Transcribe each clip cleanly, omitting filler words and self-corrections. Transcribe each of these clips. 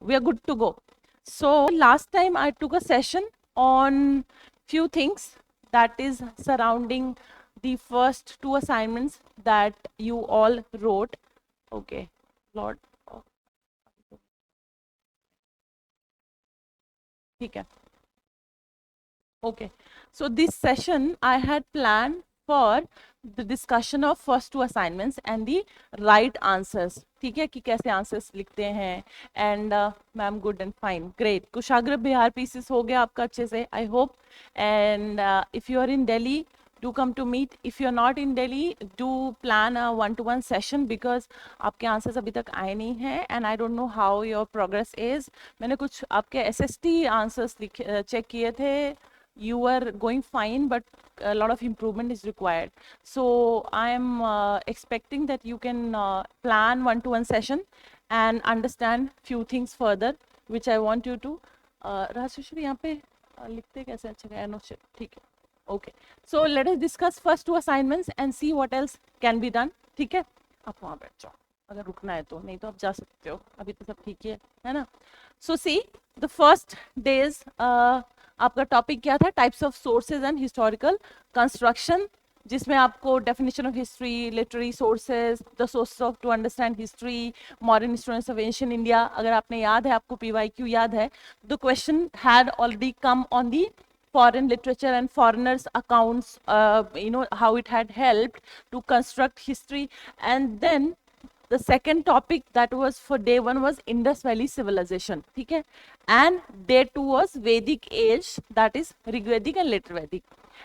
we are good to go. So last time I took a session on few things that is surrounding the first two assignments that you all wrote. Okay, Lord. Okay. Okay. So this session I had planned for the discussion of first two assignments and the right answers. ठीक है कि कैसे answers लिखते हैं and ma'am good and fine great Kushagra Bihar pieces हो गया आपका अच्छे से I hope and if you are in Delhi do come to meet. If you're not in Delhi, do plan a one-to-one session because आपके आंसर्स अभी तक आए नहीं हैं and I don't know how your progress is. मैंने कुछ आपके SST answers check किए थे. You are going fine, but a lot of improvement is required. So I am expecting that you can plan one-to-one session and understand few things further, which I want you to. Rajeshwari यहाँ पे लिखते कैसे अच्छा है? No shit. ठीक है. Okay. So let us discuss first two assignments and see what else can be done. ठीक है? आप वहाँ बैठ जाओ अगर रुकना है तो, नहीं तो आप जा सकते हो, अभी तो सब ठीक है ना? So see, the first days आपका टॉपिक क्या था? Types of sources and historical construction, जिसमें आपको definition of history, literary sources, the sources of to understand history, modern historians of ancient India. अगर आपने याद है, आपको PYQ याद है, the question had already come on the foreign literature and foreigners accounts, how it had helped to construct history. And then the second topic that was for day one was Indus Valley civilization, ठीक है? And day two was Vedic age, that is Rigvedic and later Vedic.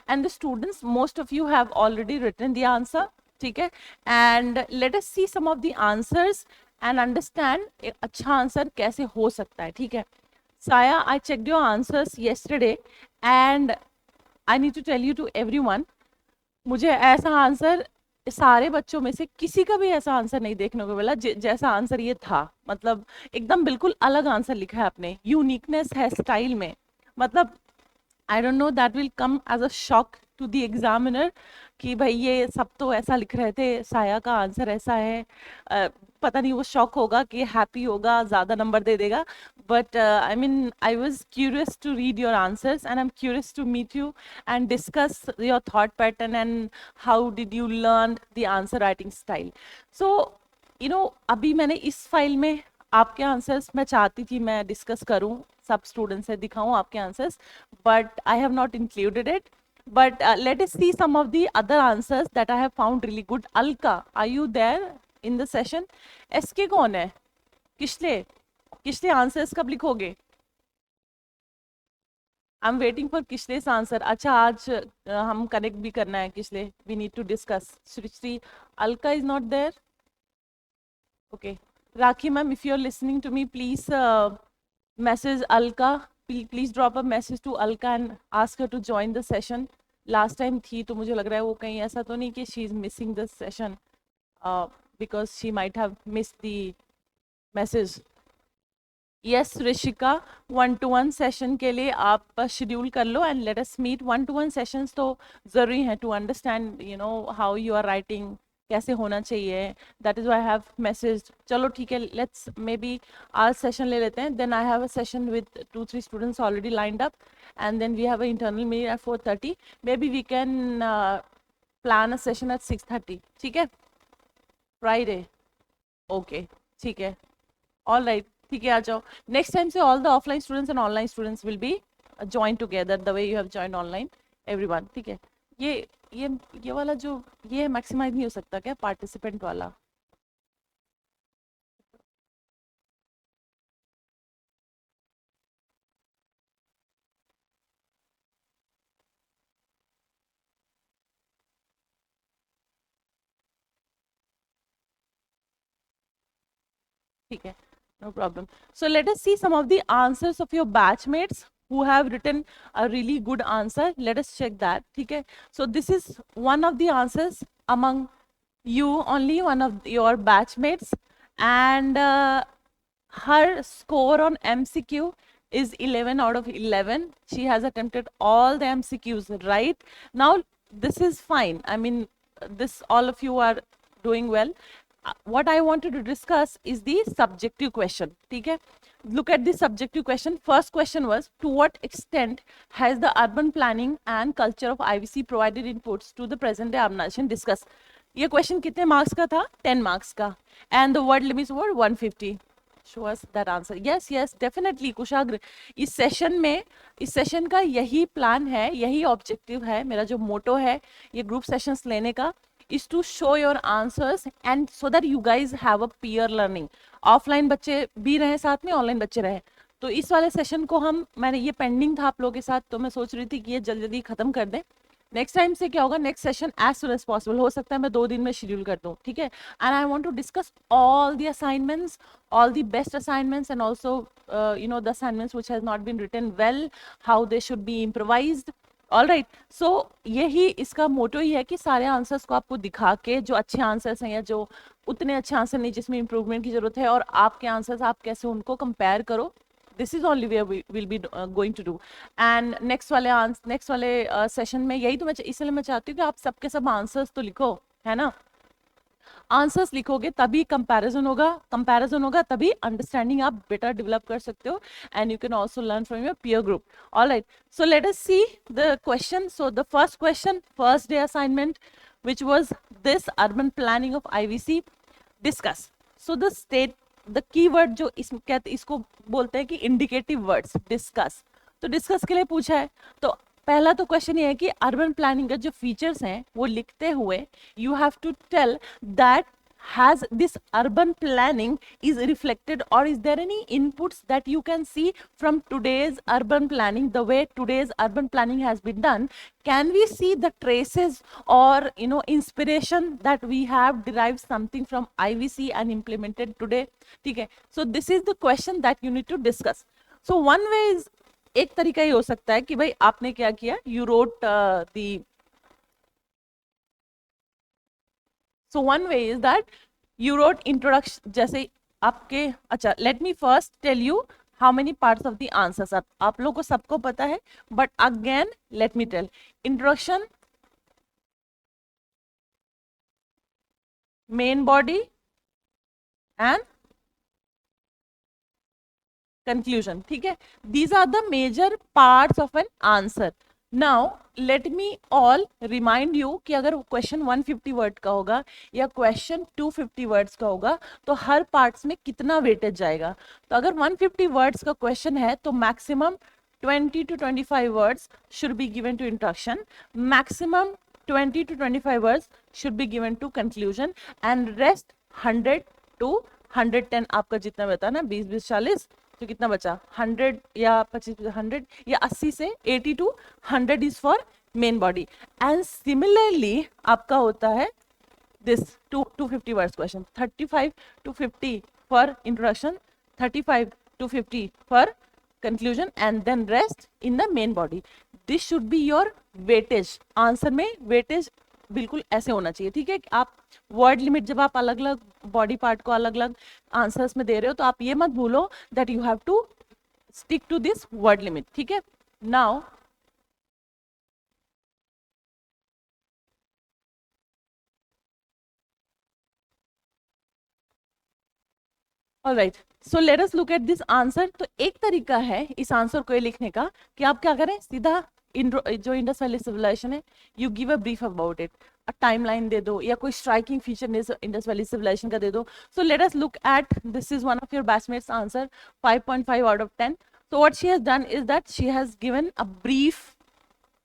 And the students, most of you have already written the answer, ठीक है? And let us see some of the answers and understand एक अच्छा answer कैसे हो सकता है, ठीक है? Saya, I checked your answers yesterday and I need to tell you to everyone, मुझे ऐसा आंसर सारे बच्चों में से किसी का भी ऐसा आंसर नहीं देखने को मिला जैसा आंसर ये था. मतलब एकदम बिल्कुल अलग आंसर लिखा है आपने. यूनिकनेस है स्टाइल में. मतलब I don't know, that will come as a shock to the examiner कि भाई ये सब तो ऐसा लिख रहे थे, साया का आंसर ऐसा है. पता नहीं वो शॉक होगा कि हैप्पी होगा, ज़्यादा नंबर दे देगा. But I mean, I was curious to read your answers and I'm curious to meet you and discuss your thought pattern and how did you learn the answer writing style. So, अभी मैंने इस file में आपके answers मैं चाहती थी मैं discuss करूं, सब स्टूडेंट्स से दिखाऊं आपके answers, but I have not included it. But let us see some of the other answers that I have found really good. Alka, are you there in the session? SK कौन है? Kishlay answers कब लिखोगे? I am waiting for Kishlay's answer. अच्छा, आज हम connect भी करना है Kishlay. We need to discuss. Shri Alka is not there. Okay, Rakhi ma'am, if you are listening to me, please message Alka. Please drop a message to Alka and ask her to join the session. Last time थी तो मुझे लग रहा है वो कहीं ऐसा तो नहीं कि she is missing the session because she might have missed the message. Yes Rishika, one to one session के लिए आप शेड्यूल कर लो and let us meet. One to one sessions तो ज़रूरी हैं to understand how you are writing, कैसे होना चाहिए. That is why I have message. चलो ठीक है, लेट्स मे बी आज सेशन ले लेते हैं. Then I have a session with 2-3 students already lined up and then we have a internal meeting at 4:30. Maybe we can plan a session at 6:30. ठीक है, Friday. Okay, ठीक है, all right. ठीक है, आ जाओ. नेक्स्ट टाइम से all the offline students and online students will be join together the way you have join online everyone. ठीक है. ये ये वाला जो ये मैक्सिमाइज नहीं हो सकता क्या, पार्टिसिपेंट वाला? ठीक है, no problem. So let us see some of the answers of your batchmates who have written a really good answer. Let us check that. ठीक है. So this is one of the answers among you, only one of your batchmates, and her score on MCQ is 11 out of 11. She has attempted all the MCQs right. Now this is fine. I mean, this all of you are doing well. what I wanted to discuss is the subjective question. ठीक है, look at the subjective question. First question was, to what extent has the urban planning and culture of IVC provided inputs to the present day urbanization? Discuss. ये question कितने marks का था? 10 marks का, and the word limits were 150. Show us that answer. Yes yes definitely Kushagra. इस session का यही plan है, यही ऑब्जेक्टिव है, मेरा जो मोटो है ये ग्रुप सेशंस लेने का, is to show your answers and so that you guys have a peer learning. Offline बच्चे भी रहे साथ में, ऑनलाइन बच्चे रहे. तो इस वाले सेशन को मैंने ये पेंडिंग था आप लोगों के साथ, तो मैं सोच रही थी कि ये जल्दी जल्दी खत्म कर दें. नेक्स्ट टाइम से क्या होगा, next session as soon as possible, हो सकता है मैं 2 दिन में शेड्यूल कर दूं. ठीक है, and I want to discuss all the assignments, all the best assignments, and also the assignments which has not been written well, how they should be improvised. All right. So यही इसका मोटो ही है कि सारे answers को आपको दिखा के, जो अच्छे आंसर्स हैं या जो उतने अच्छे आंसर नहीं जिसमें इंप्रूवमेंट की जरूरत है, और आपके आंसर्स आप कैसे उनको कंपेयर करो, this is only way we will be going to do. And next वाले सेशन में यही तो मैं इसलिए मैं चाहती हूँ कि आप सबके सब आंसर्स तो लिखो, है ना. आंसर्स लिखोगे तभी कंपैरिजन होगा तभी अंडरस्टैंडिंग आप बेटर डेवलप कर सकते हो, and you can also learn from your peer group. Alright, so let us see the question. So the first question, first day assignment, which was this urban planning of IVC. Discuss. So the state, the keyword जो इसको बोलते हैं कि indicative words. Discuss. तो discuss के लिए पूछा है, तो पहला तो क्वेश्चन ये है कि अर्बन प्लानिंग के जो फीचर्स हैं वो लिखते हुए you have to tell that has this urban planning is reflected, or is there any inputs that you can see from today's urban planning, the way today's urban planning has been done? Can we see the traces or inspiration that we have derived something from IVC and implemented today? ठीक है, so this is the question that you need to discuss. So one way is, एक तरीका ये हो सकता है कि भाई आपने क्या किया, you wrote the. So one way is that you wrote introduction, जैसे आपके, अच्छा let me first tell you how many parts of the answers. आप लोगों को सबको पता है, but again let me tell. Introduction, main body and conclusion. ठीक है, these are the major parts of an answer. Now let me all remind you कि अगर क्वेश्चन 150 वर्ड का होगा या क्वेश्चन 250 वर्ड्स का होगा तो हर पार्ट्स में कितना वेटेज जाएगा. तो अगर 150 वर्ड्स का क्वेश्चन है तो maximum 20 to 25 words should be given to introduction, maximum 20 to 25 words should be given to conclusion, and rest 100 to 110 आपका जितना बता ना, 20 40, तो कितना बचा, 100 या 25, 100 या 80 से 80 to 100 is for main body. And similarly आपका होता है this 250 words question, 35 to 50 for introduction, 35 to 50 for conclusion, and then rest in the main body. This should be your weightage. Answer में वेटेज बिल्कुल ऐसे होना चाहिए. ठीक है, आप वर्ड लिमिट जब आप अलग अलग बॉडी पार्ट को अलग अलग आंसर्स में दे रहे हो तो आप ये मत भूलो that you have to stick to this word limit. ठीक है, now alright, so let us look at this answer. तो एक तरीका है इस आंसर को ये लिखने का कि आप क्या करें, सीधा जो इंडस वैली सिविलाइजेशन है, you give a brief about it, timeline दे दो या कोई striking feature Indus valley civilisation का दे दो. So let us look at, this is one of your batchmates answer, 5.5 out of 10. So what she has done is that she has given a brief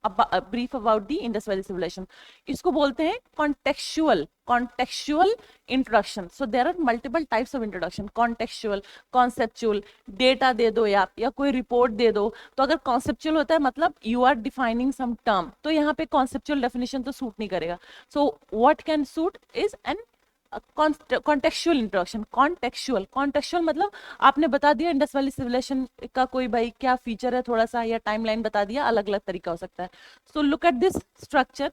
about the Indus Valley civilization. इसको बोलते हैं contextual introduction. So there are multiple types of introduction, contextual, conceptual. data दे दो या कोई report दे दो. तो अगर conceptual होता है मतलब you are defining some term, तो यहाँ पे conceptual definition तो suit नहीं करेगा. So what can suit is an contextual introduction. Contextual मतलब आपने बता दिया इंडस वैली सिविलाइजेशन का कोई भाई क्या फीचर है थोड़ा सा, या टाइमलाइन बता दिया, अलग अलग तरीका हो सकता है. So look at this structure.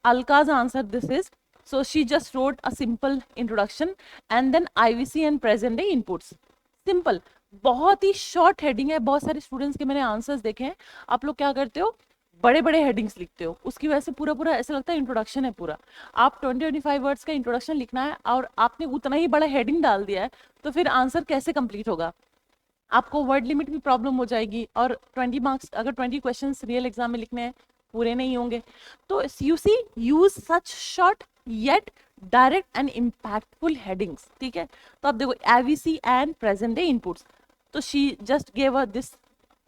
Alka's answer this is, so she just wrote a simple introduction and then IVC and present day inputs. Simple, बहुत ही शॉर्ट हेडिंग है. बहुत सारे स्टूडेंट्स के मैंने आंसर्स देखे हैं. आप लोग क्या करते हो, बड़े बड़े हेडिंग्स लिखते हो, उसकी वजह से पूरा पूरा ऐसा लगता है इंट्रोडक्शन है पूरा। आप 20-25 वर्ड्स का इंट्रोडक्शन लिखना है और आपने उतना ही बड़ा हेडिंग डाल दिया है, तो फिर आंसर कैसे कंप्लीट होगा? आपको वर्ड लिमिट भी प्रॉब्लम हो जाएगी, और 20 मार्क्स, अगर 20 क्वेश्चंस रियल एग्जाम में लिखने हैं, पूरे नहीं होंगे। तो you see, use such short yet direct and impactful headings, ठीक है। तो आप देखो AVC and present day inputs, तो she just gave a this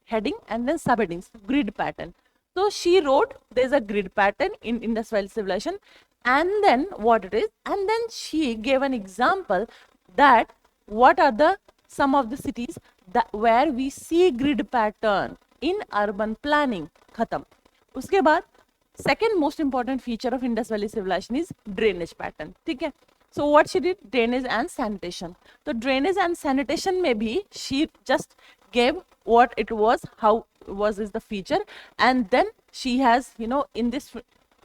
heading and then subheadings, grid pattern. So she wrote there's a grid pattern in Indus Valley Civilization, and then what it is, and then she gave an example that what are the some of the cities that where we see grid pattern in urban planning. खत्म। उसके बाद second most important feature of Indus Valley Civilization is drainage pattern, ठीक है। So what she did, drainage and sanitation. तो drainage and sanitation में भी she just gave what it was, how was is the feature, and then she has, you know, in this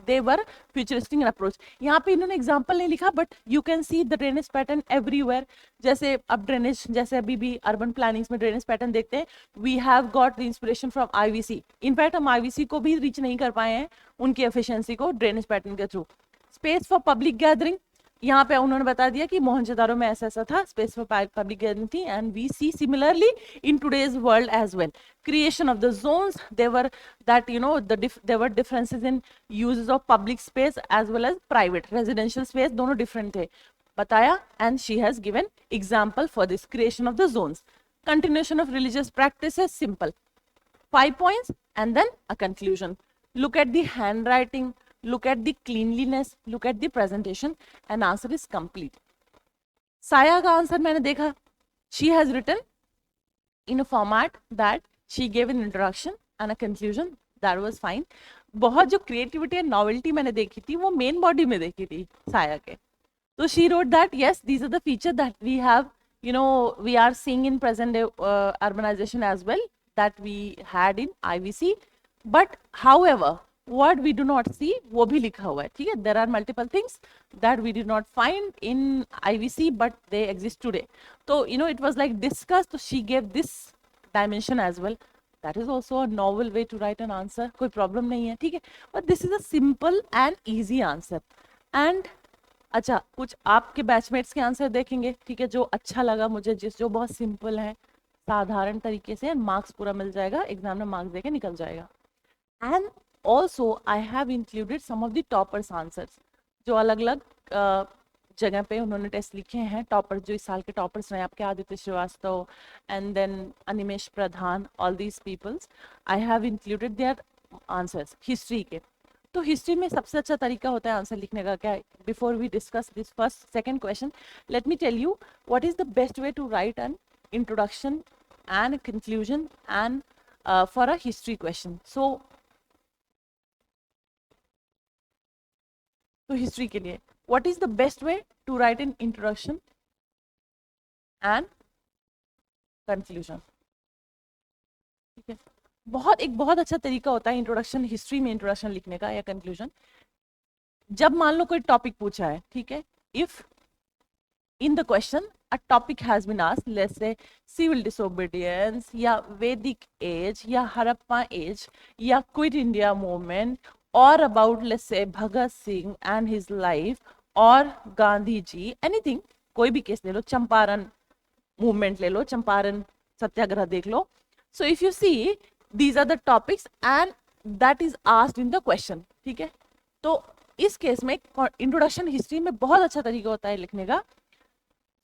they were futuristic in approach. यहाँ पे इन्होंने example नहीं लिखा, but you can see the drainage pattern everywhere. जैसे अब drainage, जैसे अभी भी अर्बन प्लानिंग्स में ड्रेनेज पैटर्न देखते हैं, we have got the inspiration from IVC. In fact हम आईवीसी को भी रीच नहीं कर पाए हैं उनकी एफिशिएंसी को ड्रेनेज पैटर्न के through. Space for public gathering, यहाँ पे उन्होंने बता दिया कि मोहनजोदारो में ऐसा ऐसा था, स्पेस फॉर पब्लिक गैदरिंग थी, and we see similarly in today's world as well. Creation of the zones, there were that you know there were differences in uses of public space as well as private residential space, दोनों different थे, बताया, and she has given example for this creation of the zones. Continuation of religious practices, simple 5 points and then a conclusion. Look at the handwriting, look at the cleanliness, look at the presentation, and answer is complete. Saya का answer मैंने देखा, she has written in a format that she gave an introduction and a conclusion, that was fine. बहुत जो creativity and novelty मैंने देखी थी वो main body में देखी थी साया के। So she wrote that yes, these are the features that we have, you know, we are seeing in present day urbanization as well, that we had in IVC. But however, what we do not see, वो भी लिखा हुआ है, ठीक है। There are multiple things that we did not find in IVC, but they exist today. So you know, it was like discussed. So she gave this dimension as well. That is also a novel way to write an answer. कोई problem नहीं है, ठीक है। But this is a simple and easy answer. And अच्छा, कुछ आपके batchmates के answer देखेंगे, ठीक है, जो अच्छा लगा मुझे, जो बहुत सिंपल है, साधारण तरीके से, मार्क्स पूरा मिल जाएगा, एग्जाम में मार्क्स देके निकल जाएगा। And also I have included some of the toppers answers, जो अलग अलग जगह पे उन्होंने टेस्ट लिखे हैं, टॉपर्स जो इस साल के टॉपर्स रहे, आपके Aditya Srivastava and then Animesh Pradhan, all these peoples, I have included their answers history के। तो हिस्ट्री में सबसे अच्छा तरीका होता है आंसर लिखने का क्या है? Before we discuss this first second question, let me tell you what is the best way to write an introduction and conclusion and for a history question. So history के लिए what is the best way to write an introduction and conclusion? ठीक है, एक बहुत अच्छा तरीका होता है इंट्रोडक्शन, हिस्ट्री में इंट्रोडक्शन लिखने का या कंक्लूजन। जब मान लो कोई टॉपिक पूछा है, ठीक है, if in the question a topic has been asked, let's say civil disobedience या Vedic age या Harappa age या quit India movement, or about let's say Bhagat Singh and his life, और गांधी जी, anything, कोई भी केस ले लो, Champaran movement ले लो, चंपारण सत्याग्रह देख लो। so if you see these are the topics and that is asked in the question, ठीक है। तो इस केस में इंट्रोडक्शन हिस्ट्री में बहुत अच्छा तरीका होता है लिखने का।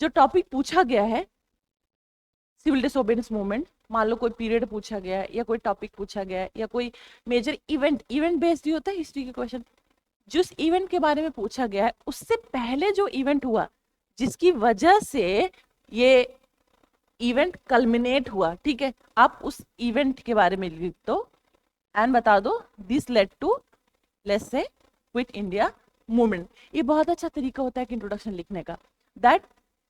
जो टॉपिक पूछा गया है, सिविल डिसोबीडियंस मूवमेंट, मान लो कोई पीरियड पूछा गया है या कोई टॉपिक पूछा गया है या कोई मेजर इवेंट बेस्ड ही होता है हिस्ट्री के क्वेश्चन। जिस इवेंट के बारे में पूछा गया है उससे पहले जो इवेंट हुआ, जिसकी वजह से ये इवेंट कल्मिनेट हुआ, ठीक है, आप उस इवेंट के बारे में लिख दो एंड बता दो this led to let's say quit India movement. ये बहुत अच्छा तरीका होता है कि इंट्रोडक्शन लिखने का, that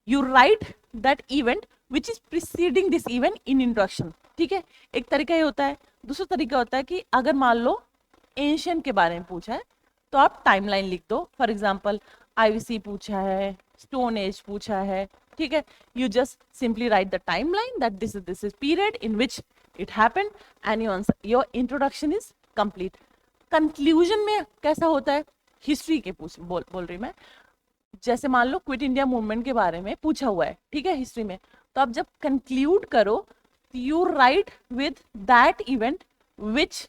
you write that event which is preceding this event in introduction, ठीक है। एक तरीका ये होता है। दूसरा तरीका होता है कि अगर मान लो एंशियंट के बारे में पूछा है तो आप टाइमलाइन लिख दो। फॉर एग्जांपल आईवीसी पूछा है, स्टोन एज पूछा है, ठीक है, you just simply write the timeline that this is period in which it happened and your introduction is complete. Conclusion में कैसा होता है, हिस्ट्री के बोल रही मैं, जैसे मान लो क्विट इंडिया मूवमेंट के बारे में पूछा हुआ है, ठीक है, हिस्ट्री में, तो आप जब कंक्लूड करो you right with that event which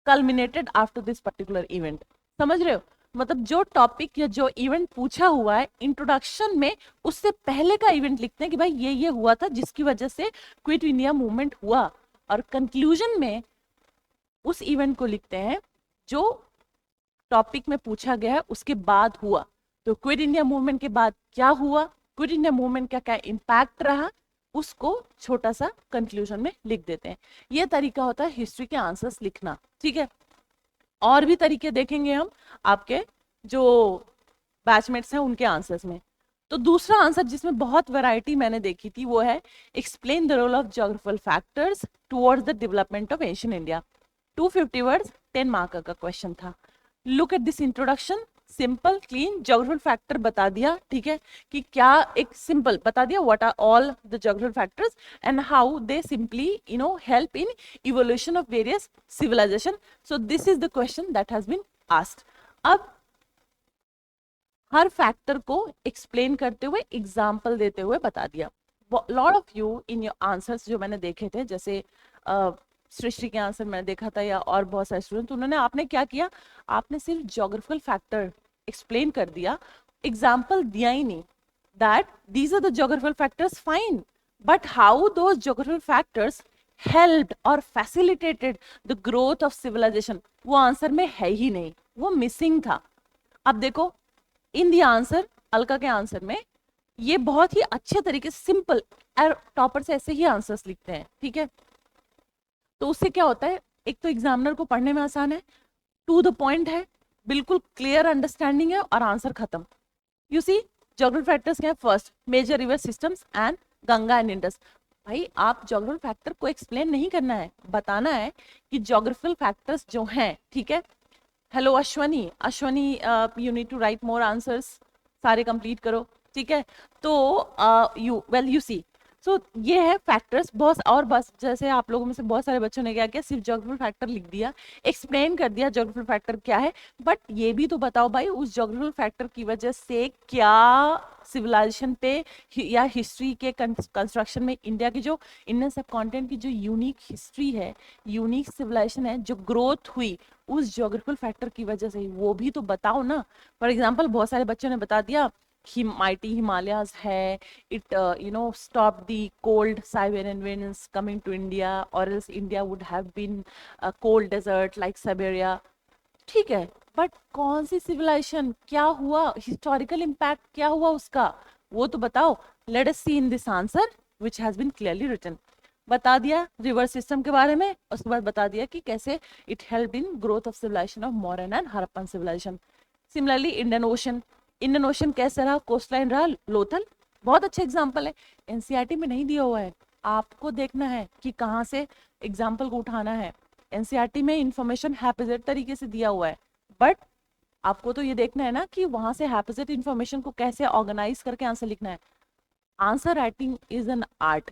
culminated after this particular event. समझ रहे हो, मतलब जो टॉपिक या जो इवेंट पूछा हुआ है इंट्रोडक्शन में, उससे पहले का इवेंट लिखते हैं कि भाई ये हुआ था जिसकी वजह से क्विट इंडिया मूवमेंट हुआ, और कंक्लूजन में उस इवेंट को लिखते हैं जो टॉपिक में पूछा गया है उसके बाद हुआ। तो क्विट इंडिया मूवमेंट के बाद क्या हुआ, क्विट इंडिया मूवमेंट का क्या इम्पैक्ट रहा, उसको छोटा सा कंक्लूजन में लिख देते हैं। ये तरीका होता है हिस्ट्री के आंसर्स लिखना, ठीक है। और भी तरीके देखेंगे हम आपके जो बैचमेट्स हैं उनके आंसर्स में। तो दूसरा आंसर जिसमें बहुत वैरायटी मैंने देखी थी वो है explain the role of geographical factors towards the development of Asian India. 250 words 10 mark का क्वेश्चन था। Look at this introduction, simple clean geographical factor बता दिया, ठीक है, कि क्या एक सिंपल बता दिया what are all the geographical factors and how they simply help in evolution of various civilisation. So this is the question that has been asked. अब हर फैक्टर को एक्सप्लेन करते हुए एग्जाम्पल देते हुए बता दिया। Lot of you in your answers जो मैंने देखे थे, जैसे सृष्टि के आंसर मैंने देखा था या और बहुत सारे स्टूडेंट, उन्होंने आपने क्या किया, आपने सिर्फ ज्योग्राफिकल फैक्टर एक्सप्लेन कर दिया, एग्जाम्पल दिया ही नहीं। That these are the geographical factors, fine, but how those geographical factors helped और facilitated the growth of civilisation, वो आंसर में है ही नहीं, वो मिसिंग था। अब देखो इन द आंसर, अलका के आंसर में ये बहुत ही अच्छे तरीके से सिंपल, टॉपर से ऐसे ही आंसर्स लिखते हैं, ठीक है। तो उससे क्या होता है, एक तो एग्जामिनर को पढ़ने में आसान है, टू द पॉइंट है, बिल्कुल क्लियर अंडरस्टैंडिंग है और आंसर खत्म। यू सी ज्योग्राफिकल फैक्टर्स क्या है, first major river systems and Ganga and Indus. भाई आप ज्योग्राफिकल फैक्टर को एक्सप्लेन नहीं करना है, बताना है कि ज्योग्राफिकल फैक्टर्स जो हैं, ठीक है। Hello Ashwani, Ashwani you need to write more answers, सारे कंप्लीट करो, ठीक है। तो यू सी, सो ये है फैक्टर्स बहुत, और बस जैसे आप लोगों में से बहुत सारे बच्चों ने क्या किया, सिर्फ ज्योग्राफिकल फैक्टर लिख दिया, एक्सप्लेन कर दिया ज्योग्राफिकल फैक्टर क्या है, बट ये भी तो बताओ भाई उस ज्योग्राफिकल फैक्टर की वजह से क्या सिविलाइजेशन पे या हिस्ट्री के कंस्ट्रक्शन में इंडिया की जो इंडियन सब कॉन्टिनेंट की जो यूनिक हिस्ट्री है, यूनिक सिविलाइजेशन है, जो ग्रोथ हुई उस ज्योग्राफिकल फैक्टर की वजह से, वो भी तो बताओ ना। फॉर एग्जाम्पल बहुत सारे बच्चों ने बता दिया mighty Himalayas है, it stopped the cold Siberian winds coming to India, or else India would have been a cold desert like Siberia, ठीक है, बट कौन सी सिविलाइजेशन, क्या हुआ, हिस्टोरिकल इम्पैक्ट क्या हुआ उसका, वो तो बताओ। Let us see in this answer which has been clearly written. बता दिया रिवर सिस्टम के बारे में, उसके बाद बता दिया कि कैसे it help in growth of civilisation of modern and Harappan civilisation. Similarly Indian ocean, Indian ocean कैसा रहा, कोस्ट लाइन रहा लोथल, बहुत अच्छा एग्जाम्पल है, एनसीईआरटी में नहीं दिया हुआ है, आपको देखना है कि कहाँ से एग्जाम्पल को उठाना है। एनसीईआरटी में इंफॉर्मेशन हैपोजेट तरीके से दिया हुआ है, बट आपको तो ये देखना है ना कि वहां से हैपोजेट इंफॉर्मेशन को कैसे ऑर्गेनाइज करके आंसर लिखना है। Answer writing is an art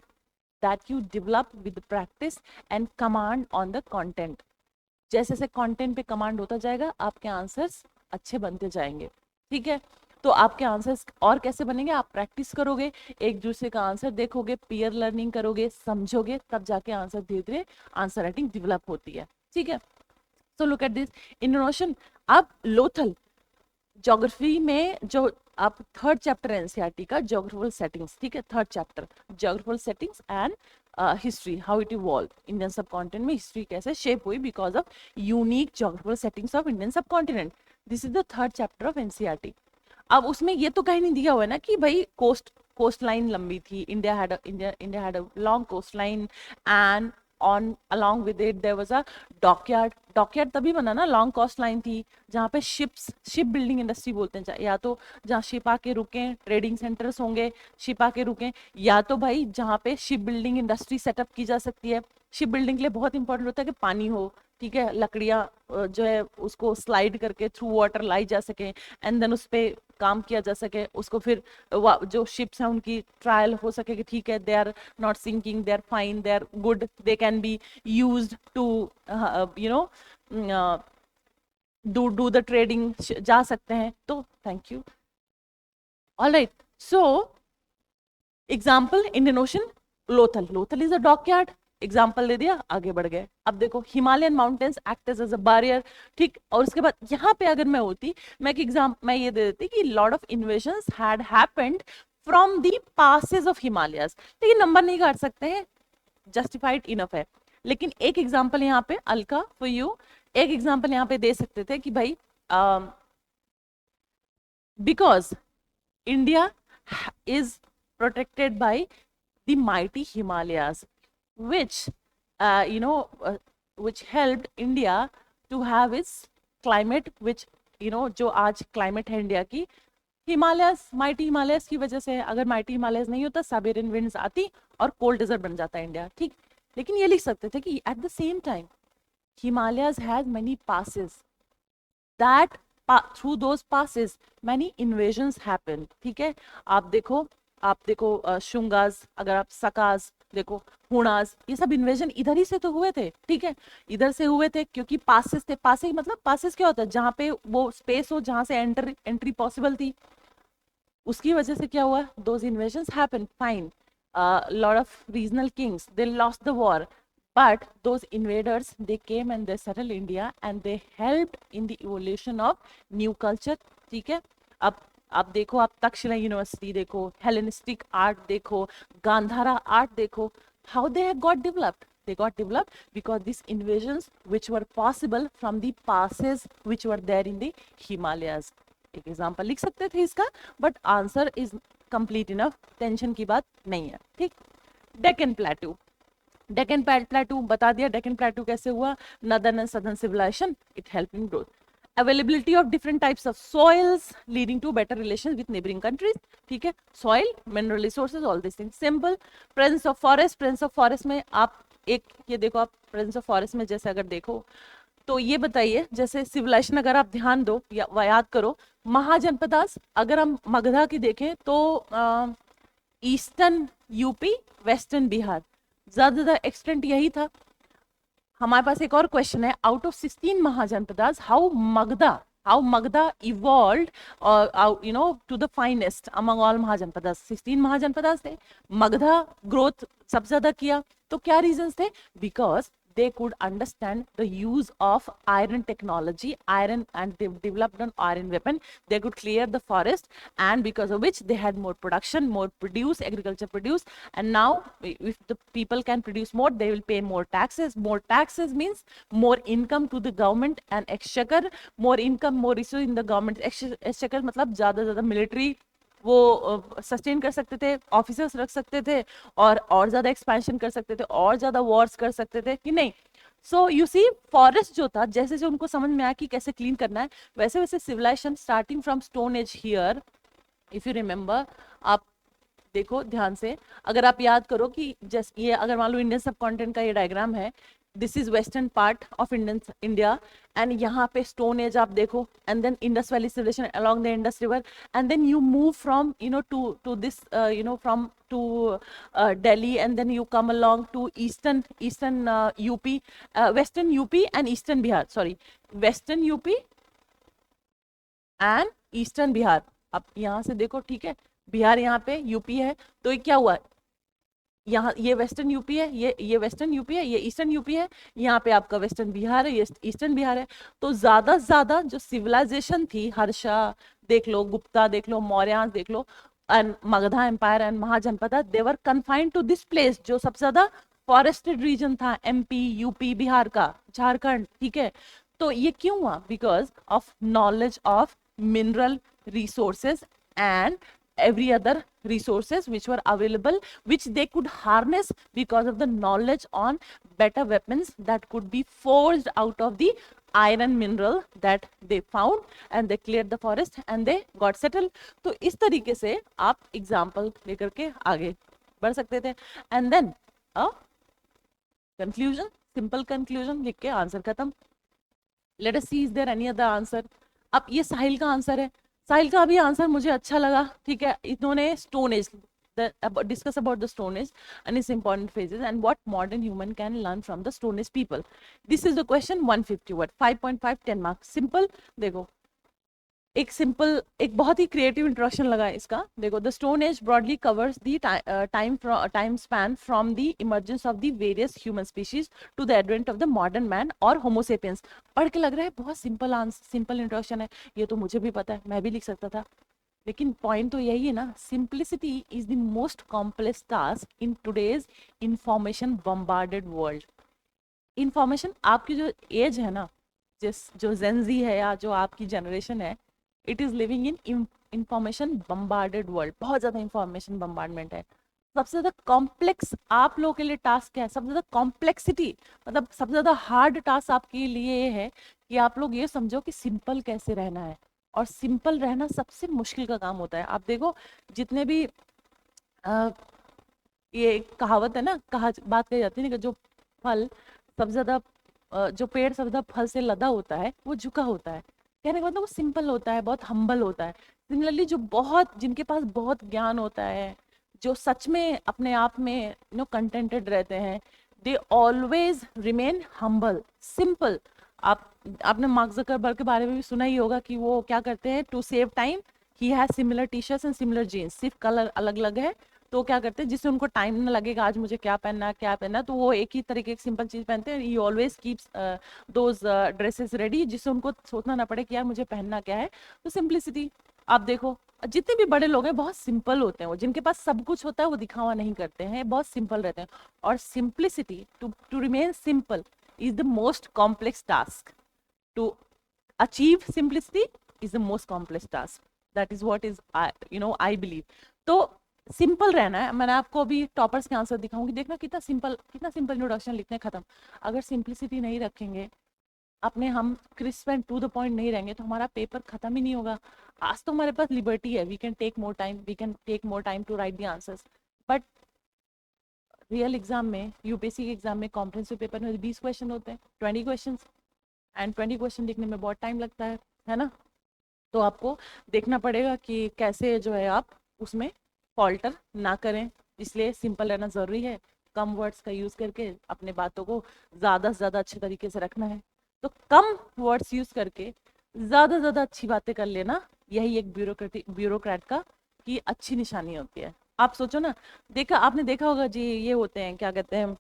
that you develop with practice and command on the content. जैसे जैसे कंटेंट पे कमांड होता जाएगा आपके आंसर्स अच्छे बनते जाएंगे, ठीक है। तो आपके आंसर्स और कैसे बनेंगे, आप प्रैक्टिस करोगे, एक दूसरे का आंसर देखोगे, पीयर लर्निंग करोगे, समझोगे, तब जाके आंसर धीरे धीरे आंसर राइटिंग डेवलप होती है, ठीक है। So look at this Indian Ocean. अब लोथल ज्योग्राफी में जो आप थर्ड चैप्टर एनसीईआरटी का ज्योग्राफिकल सेटिंग्स, ठीक है, third chapter geographical settings and history, how it evolve, Indian subcontinent में हिस्ट्री कैसे शेप हुई because of unique geographical settings of Indian subcontinent. This is the third chapter of NCERT. अब उसमें ये तो कहीं नहीं दिया हुआ है ना कि भाई कोस्ट लाइन लंबी थी, India had a long coast line and on along with it there was a dockyard. Dockyard तभी बना ना, लॉन्ग कोस्ट लाइन थी जहाँ पे शिप बिल्डिंग इंडस्ट्री बोलते हैं, या तो जहाँ शिप आके रुके, ट्रेडिंग सेंटर्स होंगे, शिप आके रुके, या तो भाई जहाँ पे शिप बिल्डिंग इंडस्ट्री सेटअप की जा सकती है। शिप बिल्डिंग के लिए बहुत इंपॉर्टेंट होता है कि पानी हो, ठीक है, लकड़ियाँ जो है उसको स्लाइड करके थ्रू वाटर लाई जा सके, एंड देन उस पे काम किया जा सके, उसको फिर जो शिप्स हैं उनकी ट्रायल हो सके कि ठीक है, they are not sinking, they are fine, they are good, they can be used to you know do the trading, जा सकते हैं। तो thank you. Alright, so example, Indian Ocean, Lothal, Lothal is a dockyard, example दे दिया, आगे बढ़ गए। अब देखो Himalayan mountains act as a barrier, ठीक, और उसके बाद यहाँ पे अगर मैं होती, मैं ये दे देती कि lot of invasions had happened from the passes of Himalayas, लेकिन नंबर नहीं काट सकते हैं, जस्टिफाइड इनफ है। लेकिन एक एग्जाम्पल यहाँ पे अलका फॉर यू, एक एग्जाम्पल यहाँ पे दे सकते थे कि भाई because India is protected by the mighty Himalayas, which which helped India to have its climate, which जो आज climate है इंडिया की, हिमालयस, माइटी हिमालयस की वजह से। अगर माइटी हिमालयस नहीं होता, साइबेरियन विंड्स आती और कोल्ड डेजर्ट बन जाता इंडिया, ठीक। लेकिन ये लिख सकते थे कि at the same time Himalayas has many passes, that through those passes many invasions happen, ठीक है। आप देखो शुंगास, अगर आप सकास देखो, हुणास, ये सब इन्वेजन इधर ही से तो हुए थे, ठीक है, इधर से हुए थे, क्योंकि पासेस थे। पासेस मतलब, पासेस क्या होता है, जहाँ पे वो स्पेस हो जहाँ से एंट्री पॉसिबल थी, उसकी वजह से क्या हुआ, those invasions happen, fine, lot of regional Kings they lost the war, but those invaders, they came and they settled India and they helped in the evolution of new culture, ठीक है। अब आप देखो, आप तक्षशिला यूनिवर्सिटी देखो, Hellenistic art देखो, Gandhara art देखो, how they have got developed, they got developed because these invasions which were possible from the passes which were there in the Himalayas। एक एग्जाम्पल लिख सकते थे इसका, but answer is complete enough, tension की बात नहीं है, ठीक। डेक्कन प्लेटू, डेक्कन प्लेटू बता दिया, डेक्कन प्लेटू कैसे हुआ, northern and southern civilisation, it help in growth. Availability of different types of soils leading to better relation with neighbouring countries, ठीक है, soil, mineral resources, all this things, simple. Presence of forest, presence of forest में आप एक ये देखो, आप presence of forest में जैसे अगर देखो तो ये बताइए, जैसे सिविलाइजेशन अगर आप ध्यान दो या याद करो, महाजनपदास, अगर हम मगधा की देखें तो ईस्टर्न यूपी, वेस्टर्न बिहार, ज्यादा एक्सटेंट यही था। हमारे पास एक और क्वेश्चन है, out of 16 Mahajanapadas, how Magadha evolved to the finest among all Mahajanapadas. 16 Mahajanapadas थे, मगधा ग्रोथ सबसे ज्यादा किया, तो क्या रीजंस थे, because they could understand the use of iron technology, iron, and they developed an iron weapon. They could clear the forest, and because of which they had more production, more produce, agriculture produce, and now if the people can produce more, they will pay more taxes. More taxes means more income to the government and exchequer, more income, more resource in the government exchequer, मतलब ज्यादा ज्यादा military वो sustain कर सकते थे, officers रख सकते थे, और ज्यादा एक्सपेंशन कर सकते थे, और ज्यादा वॉर्स कर सकते थे कि नहीं। सो यू सी, फॉरेस्ट जो था, जैसे जैसे उनको समझ में आया कि कैसे क्लीन करना है, वैसे वैसे civilisation starting from stone age here, if you remember, आप देखो ध्यान से, अगर आप याद करो कि जैसे ये अगर मान लो इंडियन सब कॉन्टिनेंट का ये डायग्राम है, this is western part of India, and यहाँ पे स्टोन एज आप देखो, and then Indus valley civilisation along the Indus river, and then you move from to this from to Delhi, and then you come along to eastern UP, western UP and eastern Bihar, sorry, western UP and eastern Bihar. अब यहाँ से देखो, ठीक है, बिहार यहाँ पे, UP है, तो ये क्या हुआ, यहाँ ये वेस्टर्न यूपी है, ये वेस्टर्न यूपी है, ये ईस्टर्न यूपी है, यहाँ पे आपका वेस्टर्न बिहार है, ये ईस्टर्न बिहार है। तो ज्यादा से ज्यादा जो सिविलाइजेशन थी, हर्षा देख लो, गुप्ता देख लो, मौर्य देख लो, and Magadha empire and Mahajanapada, they were confined to this place, जो सबसे ज्यादा फॉरेस्टेड रीजन था, एमपी, यूपी, बिहार का, झारखंड, ठीक है। तो ये क्यों हुआ, because of knowledge of mineral resources and every other resources which were available, which they could harness because of the knowledge on better weapons that could be forged out of the iron mineral that they found, and they cleared the forest and they got settled। तो इस तरीके से आप example लेकर के आगे बढ़ सकते थे। And then conclusion, simple conclusion लिख के आंसर खत्म। Let us see is there any other answer. अब ये साहिल का आंसर है, साहिल का भी आंसर मुझे अच्छा लगा, ठीक है। इन्होंने stone age discuss about the stone age and its important phases and what modern human can learn from the stone age people. This is the question 150 word 5.5 10 marks simple। देखो एक सिंपल, एक बहुत ही क्रिएटिव इंट्रोडक्शन लगा है इसका। देखो the stone age broadly covers the time span from the emergence of the various human species to the advent of the modern man और homo sapiens. पढ़ के लग रहा है बहुत सिंपल आंसर, सिंपल इंट्रोडक्शन है, ये तो मुझे भी पता है, मैं भी लिख सकता था। लेकिन पॉइंट तो यही है ना, simplicity is the most complex task in today's information bombarded world. Information, आपकी जो एज है ना, जिस जो जेंजी है या जो आपकी जनरेशन है, it is living in information bombarded world. बहुत ज्यादा इंफॉर्मेशन बम्बार्डमेंट है। सबसे ज्यादा कॉम्प्लेक्स आप लोगों के लिए टास्क क्या है, सबसे ज्यादा कॉम्प्लेक्सिटी, मतलब सबसे ज्यादा हार्ड टास्क आपके लिए ये है कि आप लोग ये समझो कि सिंपल कैसे रहना है। और सिंपल रहना सबसे मुश्किल का काम होता है। आप देखो जितने भी ये एक कहावत है ना, बात कही जाती है ना कि जो फल सबसे ज्यादा जो पेड़ सबसे ज्यादा फल से लदा होता है वो झुका होता है। कहने का मतलब वो सिंपल होता है, बहुत हम्बल होता है। सिमिलरली जो बहुत, जिनके पास बहुत ज्ञान होता है, जो सच में अपने आप में कंटेंटेड रहते हैं, they always remain humble simple. आप आपने मार्क जकरबर्ग के बारे में भी सुना ही होगा कि वो क्या करते हैं, to save time he has similar T shirts and similar jeans, सिर्फ कलर अलग अलग है। तो क्या करते हैं, जिससे उनको टाइम ना लगेगा आज मुझे क्या पहनना है क्या पहनना है, तो वो एक ही तरीके की सिंपल चीज पहनते हैं। ही always keeps those dresses ready, जिससे उनको सोचना ना पड़े कि यार मुझे पहनना क्या है। तो सिंप्लिसिटी, आप देखो जितने भी बड़े लोग हैं बहुत सिंपल होते हैं। वो जिनके पास सब कुछ होता है वो दिखावा नहीं करते हैं, बहुत सिंपल रहते हैं। और simplicity, to remain simple is the most complex task. To achieve simplicity is the most complex task. That is what is I believe. तो सिंपल रहना है। मैंने आपको अभी टॉपर्स के आंसर दिखाऊंगी, देखना कितना सिंपल इंट्रोडक्शन लिखते हैं, खत्म। अगर सिंप्लिसिटी नहीं रखेंगे अपने, हम crisp and to the point नहीं रहेंगे, तो हमारा पेपर खत्म ही नहीं होगा। आज तो हमारे पास लिबर्टी है, we can take more time to write the answers, but real exam में, यूपीएससी के एग्जाम में, कॉम्प्रिहेंसिव पेपर में 20 क्वेश्चन होते हैं, 20 क्वेश्चन, एंड 20 क्वेश्चन लिखने में बहुत टाइम लगता है ना। तो आपको देखना पड़ेगा कि कैसे जो है आप उसमें फॉल्टर ना करें, इसलिए सिंपल रहना ज़रूरी है। कम वर्ड्स का यूज़ करके अपने बातों को ज़्यादा से ज़्यादा अच्छे तरीके से रखना है। तो कम वर्ड्स यूज़ करके ज़्यादा से ज़्यादा अच्छी बातें कर लेना, यही एक ब्यूरोक्रेट का की अच्छी निशानी होती है। आप सोचो ना, आपने देखा होगा जी, ये होते हैं क्या कहते हैं,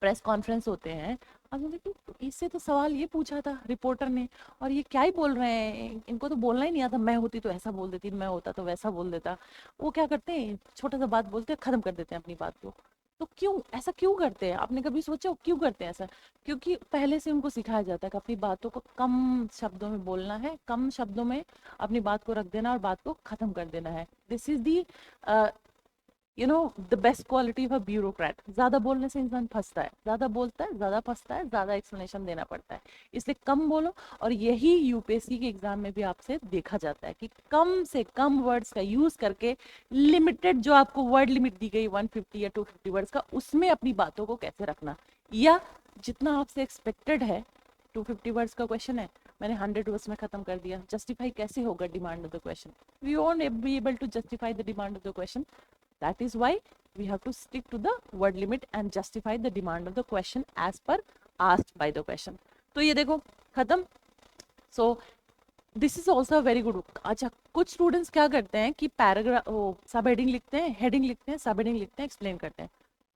प्रेस कॉन्फ्रेंस होते हैं। अब मैंने कहा, तो इससे तो सवाल ये पूछा था रिपोर्टर ने, और ये क्या ही बोल रहे हैं, इनको तो बोलना ही नहीं आता, मैं होती तो ऐसा बोल देती, मैं होता तो वैसा बोल देता। वो क्या करते हैं, छोटा सा बात बोलते हैं, खत्म कर देते हैं अपनी बात को। तो क्यों ऐसा क्यों करते हैं, आपने कभी सोचा हो क्यों करते हैं ऐसा? क्योंकि पहले से उनको सिखाया जाता है कि अपनी बातों को कम शब्दों में बोलना है, कम शब्दों में अपनी बात को रख देना और बात को खत्म कर देना है। This is the the best quality of a bureaucrat. ज्यादा बोलने से इंसान फंसता है, ज्यादा बोलता है ज्यादा फंसता है, ज्यादा एक्सप्लेनेशन देना पड़ता है, इसलिए कम बोलो। और यही यूपीएससी के एग्जाम में भी आपसे देखा जाता है कि कम से कम वर्ड्स का यूज करके, लिमिटेड जो आपको वर्ड लिमिट दी गई 150 या 250 वर्ड्स का, उसमें अपनी बातों को कैसे रखना, या जितना आपसे एक्सपेक्टेड है। 250 वर्ड्स का क्वेश्चन है, मैंने 100 वर्ड्स में खत्म कर दिया, जस्टिफाई कैसे होगा demand of the question? We won't be able to justify the demand of the question. That is why we have to stick to the word limit and justify the demand of the question as per asked by the question. तो ये देखो खत्म। So this is also a very good book। अच्छा, कुछ students क्या करते हैं कि पैराग्राफ, सब हेडिंग लिखते हैं, हेडिंग लिखते हैं, सब हेडिंग लिखते हैं, एक्सप्लेन करते हैं।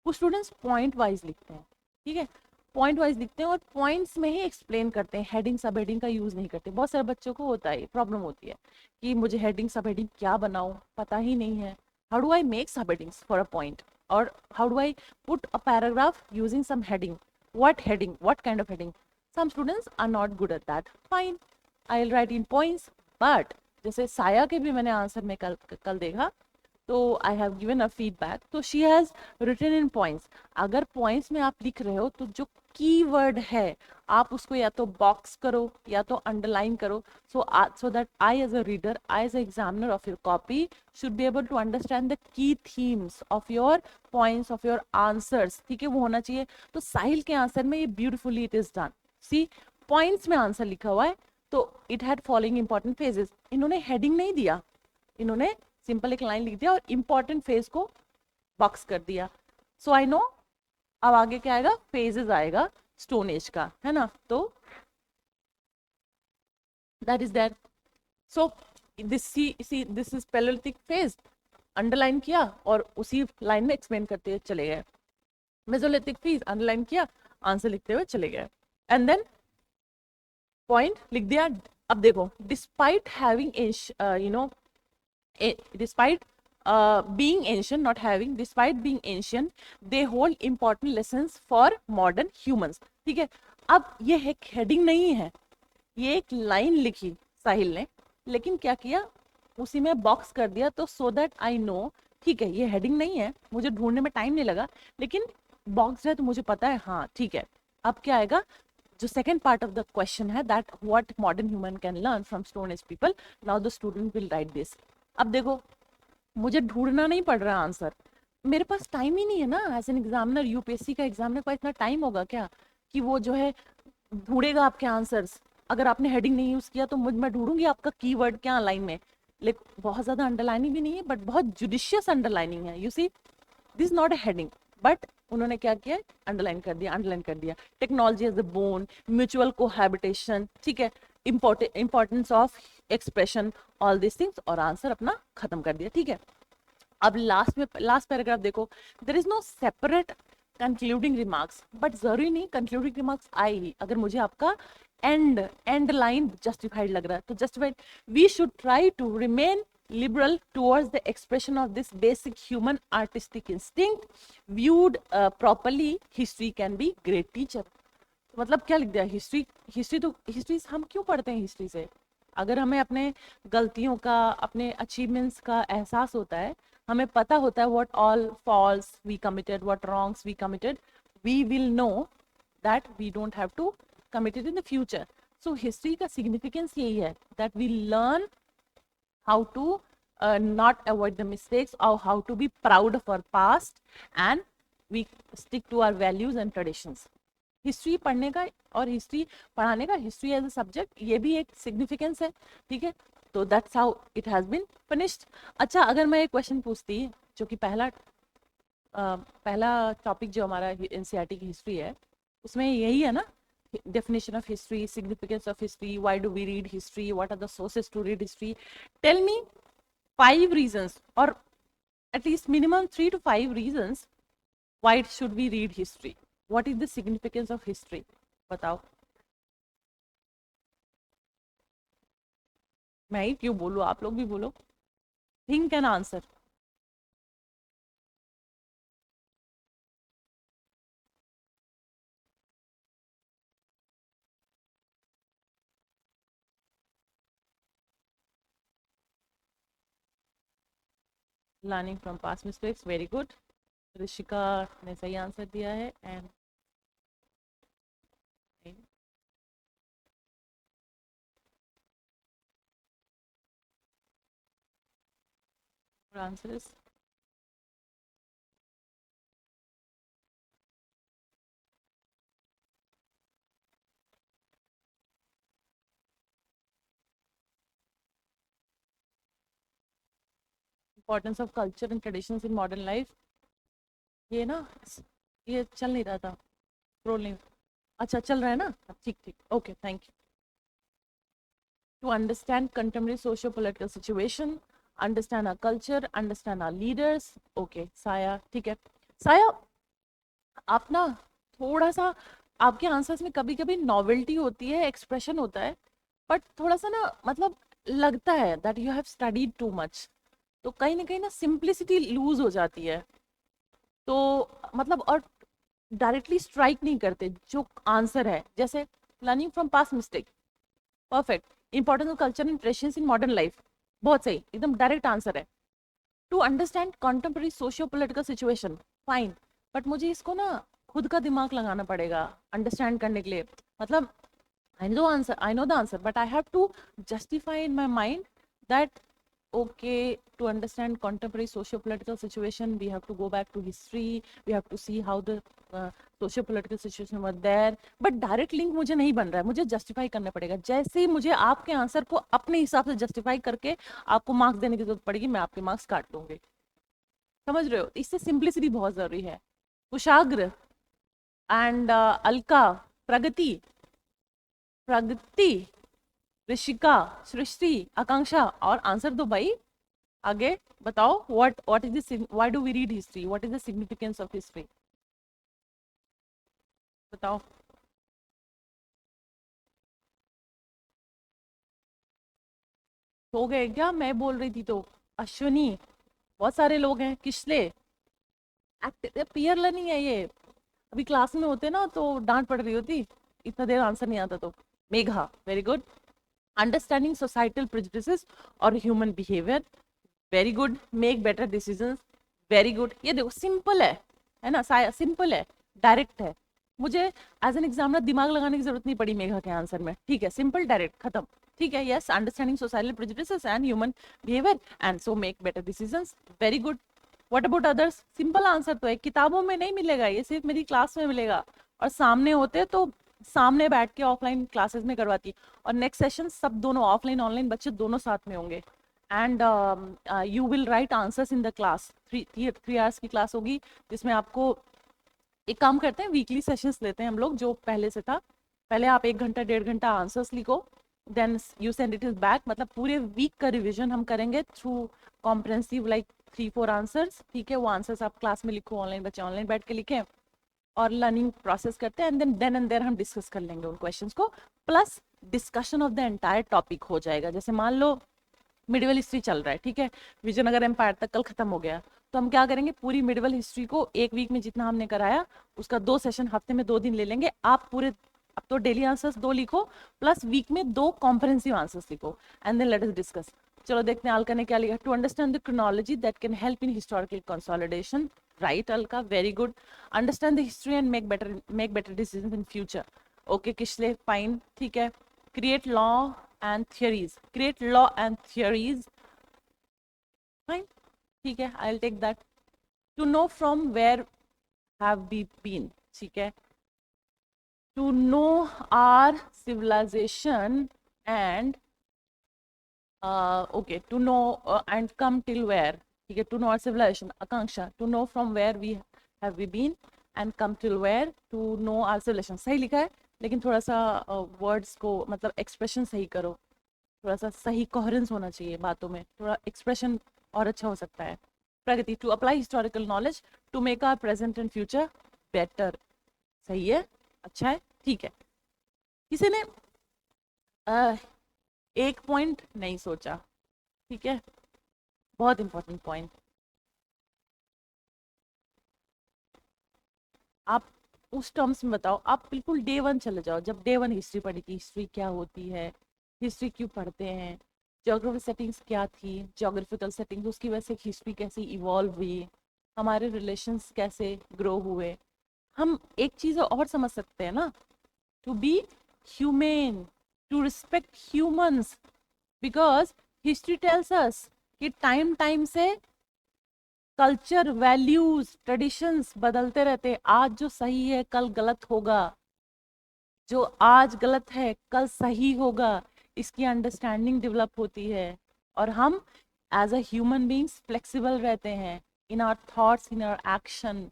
कुछ स्टूडेंट्स पॉइंट वाइज लिखते हैं, ठीक है, पॉइंट वाइज लिखते हैं और पॉइंट्स में ही एक्सप्लेन करते हैं, हेडिंग सब हेडिंग का यूज नहीं करते। बहुत सारे बच्चों को होता है, प्रॉब्लम होती है कि मुझे हेडिंग सब हेडिंग क्या बनाऊं, पता ही नहीं है। How do I make subheadings for a point? Or how do I put a paragraph using some heading? What heading? What kind of heading? Some students are not good at that. Fine, I'll write in points. But जैसे साया के भी मैंने answer में कल देखा, तो I have given a feedback, तो she has written in points. अगर पॉइंट्स में आप लिख रहे हो तो जो कीवर्ड है आप उसको या तो बॉक्स करो या तो अंडरलाइन करो, so that I as a reader, I as an examiner of your copy should be able to understand the key themes of your points, of your answers, ठीक है, वो होना चाहिए। तो साहिल के आंसर में ये beautifully it is done. See, points में आंसर लिखा हुआ है, तो it had following important phases. इन्होंने हेडिंग नहीं दिया, इन्होंने सिंपल एक लाइन लिख दिया और इंपॉर्टेंट फेज को बॉक्स कर दिया। सो आई नो अब आगे क्या आएगा, फेजेस आएगा स्टोन एज का, है ना। तो that is that. So this is palaeolithic phase, underline किया और उसी लाइन में एक्सप्लेन करते हुए चले गए। मेसोलिथिक फेज अंडरलाइन किया, आंसर लिखते हुए चले गए, एंड देन पॉइंट लिख दिया। अब देखो, despite having you know despite being ancient, not having, despite being ancient, they hold important lessons for modern humans, ठीक है। अब ये एक हेडिंग नहीं है, ये एक लाइन लिखी साहिल ने, लेकिन क्या किया, उसी में बॉक्स कर दिया, तो सो दैट आई नो, ठीक है, ये हेडिंग नहीं है, मुझे ढूंढने में टाइम नहीं लगा, लेकिन बॉक्स है तो मुझे पता है, हाँ ठीक है। अब क्या आएगा, जो second part of the question है, that what modern human can learn from stone age people, now the student will write this. अब देखो, मुझे ढूंढना नहीं पड़ रहा आंसर, मेरे पास टाइम ही नहीं है ना। एज एन एग्जामिनर, यूपीएससी का एग्जामिनर का इतना टाइम होगा क्या कि वो जो है ढूंढेगा आपके आंसर्स। अगर आपने हेडिंग नहीं यूज किया तो मैं ढूंढूंगी आपका कीवर्ड क्या लाइन में। लेकिन बहुत ज्यादा अंडरलाइनिंग भी नहीं है, बट बहुत जुडिशियस अंडरलाइनिंग है। You see, this not a heading, but उन्होंने क्या किया, अंडरलाइन कर दिया, अंडरलाइन कर दिया। Technology as a boon, mutual cohabitation, ठीक है, importance of expression, all this things, और आंसर अपना खत्म कर दिया, ठीक है। अब लास्ट पैराग्राफ देखो, there is no separate concluding remarks, but जरूरी नहीं कंक्लूडिंग रिमार्क्स आए ही, अगर मुझे आपका एंड लाइन जस्टिफाइड लग रहा है तो justified. We should try to remain liberal towards the expression of this basic human artistic instinct, viewed properly, history can be great teacher। मतलब क्या लिख दिया, हिस्ट्री, हिस्ट्री हम क्यों पढ़ते हैं हिस्ट्री से, अगर हमें अपने गलतियों का, अपने अचीवमेंट्स का एहसास होता है, हमें पता होता है what all faults we committed, what wrongs we committed, we will know that we don't have to commit it in the future. So history का सिग्निफिकेंस यही है, that we learn how to not avoid the mistakes, or how to be proud of our past, and we stick to our values and traditions। History पढ़ने का और history पढ़ाने का, history as a subject, ये भी एक significance है, ठीक है। तो that's how it has been finished. अच्छा, अगर मैं एक क्वेश्चन पूछती, जो कि पहला टॉपिक जो हमारा एनसीईआरटी की हिस्ट्री है, उसमें यही है ना, definition of history, significance of history, why do we read history, what are the sources to read history, tell me 5 reasons, or at least minimum 3 to 5 reasons why should we read history, what is the significance of history, बताओ। मैं ही क्यों बोलूं, आप लोग भी बोलो, think and answer। Learning from past mistakes, very good. Rishika ने सही आंसर दिया है, and answer is importance of culture and traditions in modern life. ये ना, ये चल नहीं रहा था, स्क्रॉल नहीं, अच्छा चल रहा है ना, ठीक ठीक, okay, thank you. To understand contemporary socio-political situation, understand our culture, understand our leaders, okay, साया, ठीक है। साया, आप ना थोड़ा सा, आपके आंसर्स में कभी कभी नॉवेल्टी होती है, एक्सप्रेशन होता है, बट थोड़ा सा ना, मतलब लगता है that you have studied too much, तो कहीं ना सिंप्लिसिटी लूज हो जाती है। तो मतलब, और डायरेक्टली स्ट्राइक नहीं करते जो आंसर है, जैसे learning from past mistake, perfect. Importance of culture and traditions in modern life, बहुत सही, एकदम डायरेक्ट आंसर है। To understand contemporary socio political situation, fine, but मुझे इसको ना खुद का दिमाग लगाना पड़ेगा अंडरस्टैंड करने के लिए. मतलब I know the answer, but I have to justify in my mind that okay, to understand contemporary socio-political situation, we have to go back to history, we have to see how the socio-political situation was there. But direct link मुझे नहीं बन रहा है, मुझे justify करना पड़ेगा. जैसे ही मुझे आपके आंसर को अपने हिसाब से justify करके आपको मार्क्स देने की जरूरत पड़ेगी, मैं आपके मार्क्स काट लूंगी. समझ रहे हो? इससे सिंप्लिसिटी बहुत जरूरी है. कुशाग्र एंड अलका, प्रगति, प्रगति, ऋषिका, सृष्टि, आकांक्षा, और आंसर दो भाई. आगे बताओ. What is this, why do we read history, what is the significance of history, बताओ. सो गए क्या? मैं बोल रही थी तो. अश्विनी, बहुत सारे लोग हैं. किसले, पीयर लर्निंग है ये. अभी क्लास में होते ना तो डांट पड़ रही होती, इतना देर आंसर नहीं आता तो. Megha, very good. Understanding societal prejudices और human behaviour, very good. Make better decisions, very good. ये देखो सिंपल है ना, सिंपल है, डायरेक्ट है. मुझे एज एन एग्जामिनर दिमाग लगाने की जरूरत नहीं पड़ी मेघा के आंसर में. ठीक है, सिंपल, डायरेक्ट, खत्म. ठीक है. Yes, understanding societal prejudices and human behaviour and so make better decisions, very good. What about others? Simple answer तो है, किताबों में नहीं मिलेगा, ये सिर्फ मेरी क्लास में मिलेगा. और सामने होते तो सामने बैठ के ऑफलाइन क्लासेस में करवाती. और नेक्स्ट सेशन सब दोनों ऑफलाइन ऑनलाइन बच्चे दोनों साथ में होंगे. And you will write answers in the class. 3 hours की क्लास होगी जिसमें आपको एक काम करते हैं, वीकली सेशंस लेते हैं हम लोग जो पहले से था. पहले आप 1 घंटा 1.5 घंटा आंसर्स लिखो, then you send it is back. मतलब पूरे वीक का रिविजन हम करेंगे थ्रू कॉम्प्रेंसिव लाइक 3-4 आंसर्स. ठीक है, वो आंसर्स आप क्लास में लिखो, ऑनलाइन बच्चे ऑनलाइन बैठ के लिखें और लर्निंग प्रोसेस करते हैं. एंड देन एंड देयर हम डिस्कस कर लेंगे उन क्वेश्चंस को, plus discussion of the entire topic हो जाएगा. जैसे मान लो मिडिवल हिस्ट्री चल रहा है, ठीक है, विजयनगर एम्पायर तक कल खत्म हो गया, तो हम क्या करेंगे, पूरी मिडिवल हिस्ट्री को एक वीक में जितना हमने कराया उसका 2 सेशन हफ्ते में 2 दिन ले लेंगे. आप पूरे, अब तो डेली आंसर्स 2 लिखो प्लस वीक में 2 कॉम्प्रहेंसिव आंसर्स लिखो and then let us discuss. चलो देखते हैं अलका ने क्या लिखा. To understand the chronology that can help in historical consolidation, right Alka, very good. Understand the history and make better decisions in future, okay Kishle, fine. ठीक है. Create law and theories, create law and theories, fine. ठीक है, I will take that. To know from where have we been, ठीक है. To know our civilization and okay, to know and come till where. ठीक है, to know our civilization, Akanksha, to know from where we have we been and come till where, to know our civilization. सही लिखा है, लेकिन थोड़ा सा words को मतलब एक्सप्रेशन सही करो, थोड़ा सा सही कोहेरेंस होना चाहिए बातों में, थोड़ा एक्सप्रेशन और अच्छा हो सकता है. Pragati, to apply historical knowledge to make our present and future better. सही है, अच्छा है. ठीक है. किसी ने एक पॉइंट नहीं सोचा, ठीक है, बहुत इंपॉर्टेंट पॉइंट. आप उस टर्म्स में बताओ, आप बिल्कुल डे 1 चले जाओ, जब डे 1 हिस्ट्री पढ़ी थी, हिस्ट्री क्या होती है, हिस्ट्री क्यों पढ़ते हैं, ज्योग्राफी सेटिंग्स क्या थी, ज्योग्राफिकल सेटिंग्स, उसकी वजह से हिस्ट्री कैसे इवॉल्व हुई, हमारे रिलेशंस कैसे ग्रो हुए. हम एक चीज़ और समझ सकते हैं ना, to be humane, to respect humans, because history tells us कि टाइम से कल्चर, वैल्यूज, ट्रेडिशंस बदलते रहते. आज जो सही है कल गलत होगा, जो आज गलत है कल सही होगा. इसकी अंडरस्टैंडिंग डेवलप होती है और हम as a human beings flexible रहते हैं in our thoughts, in our action.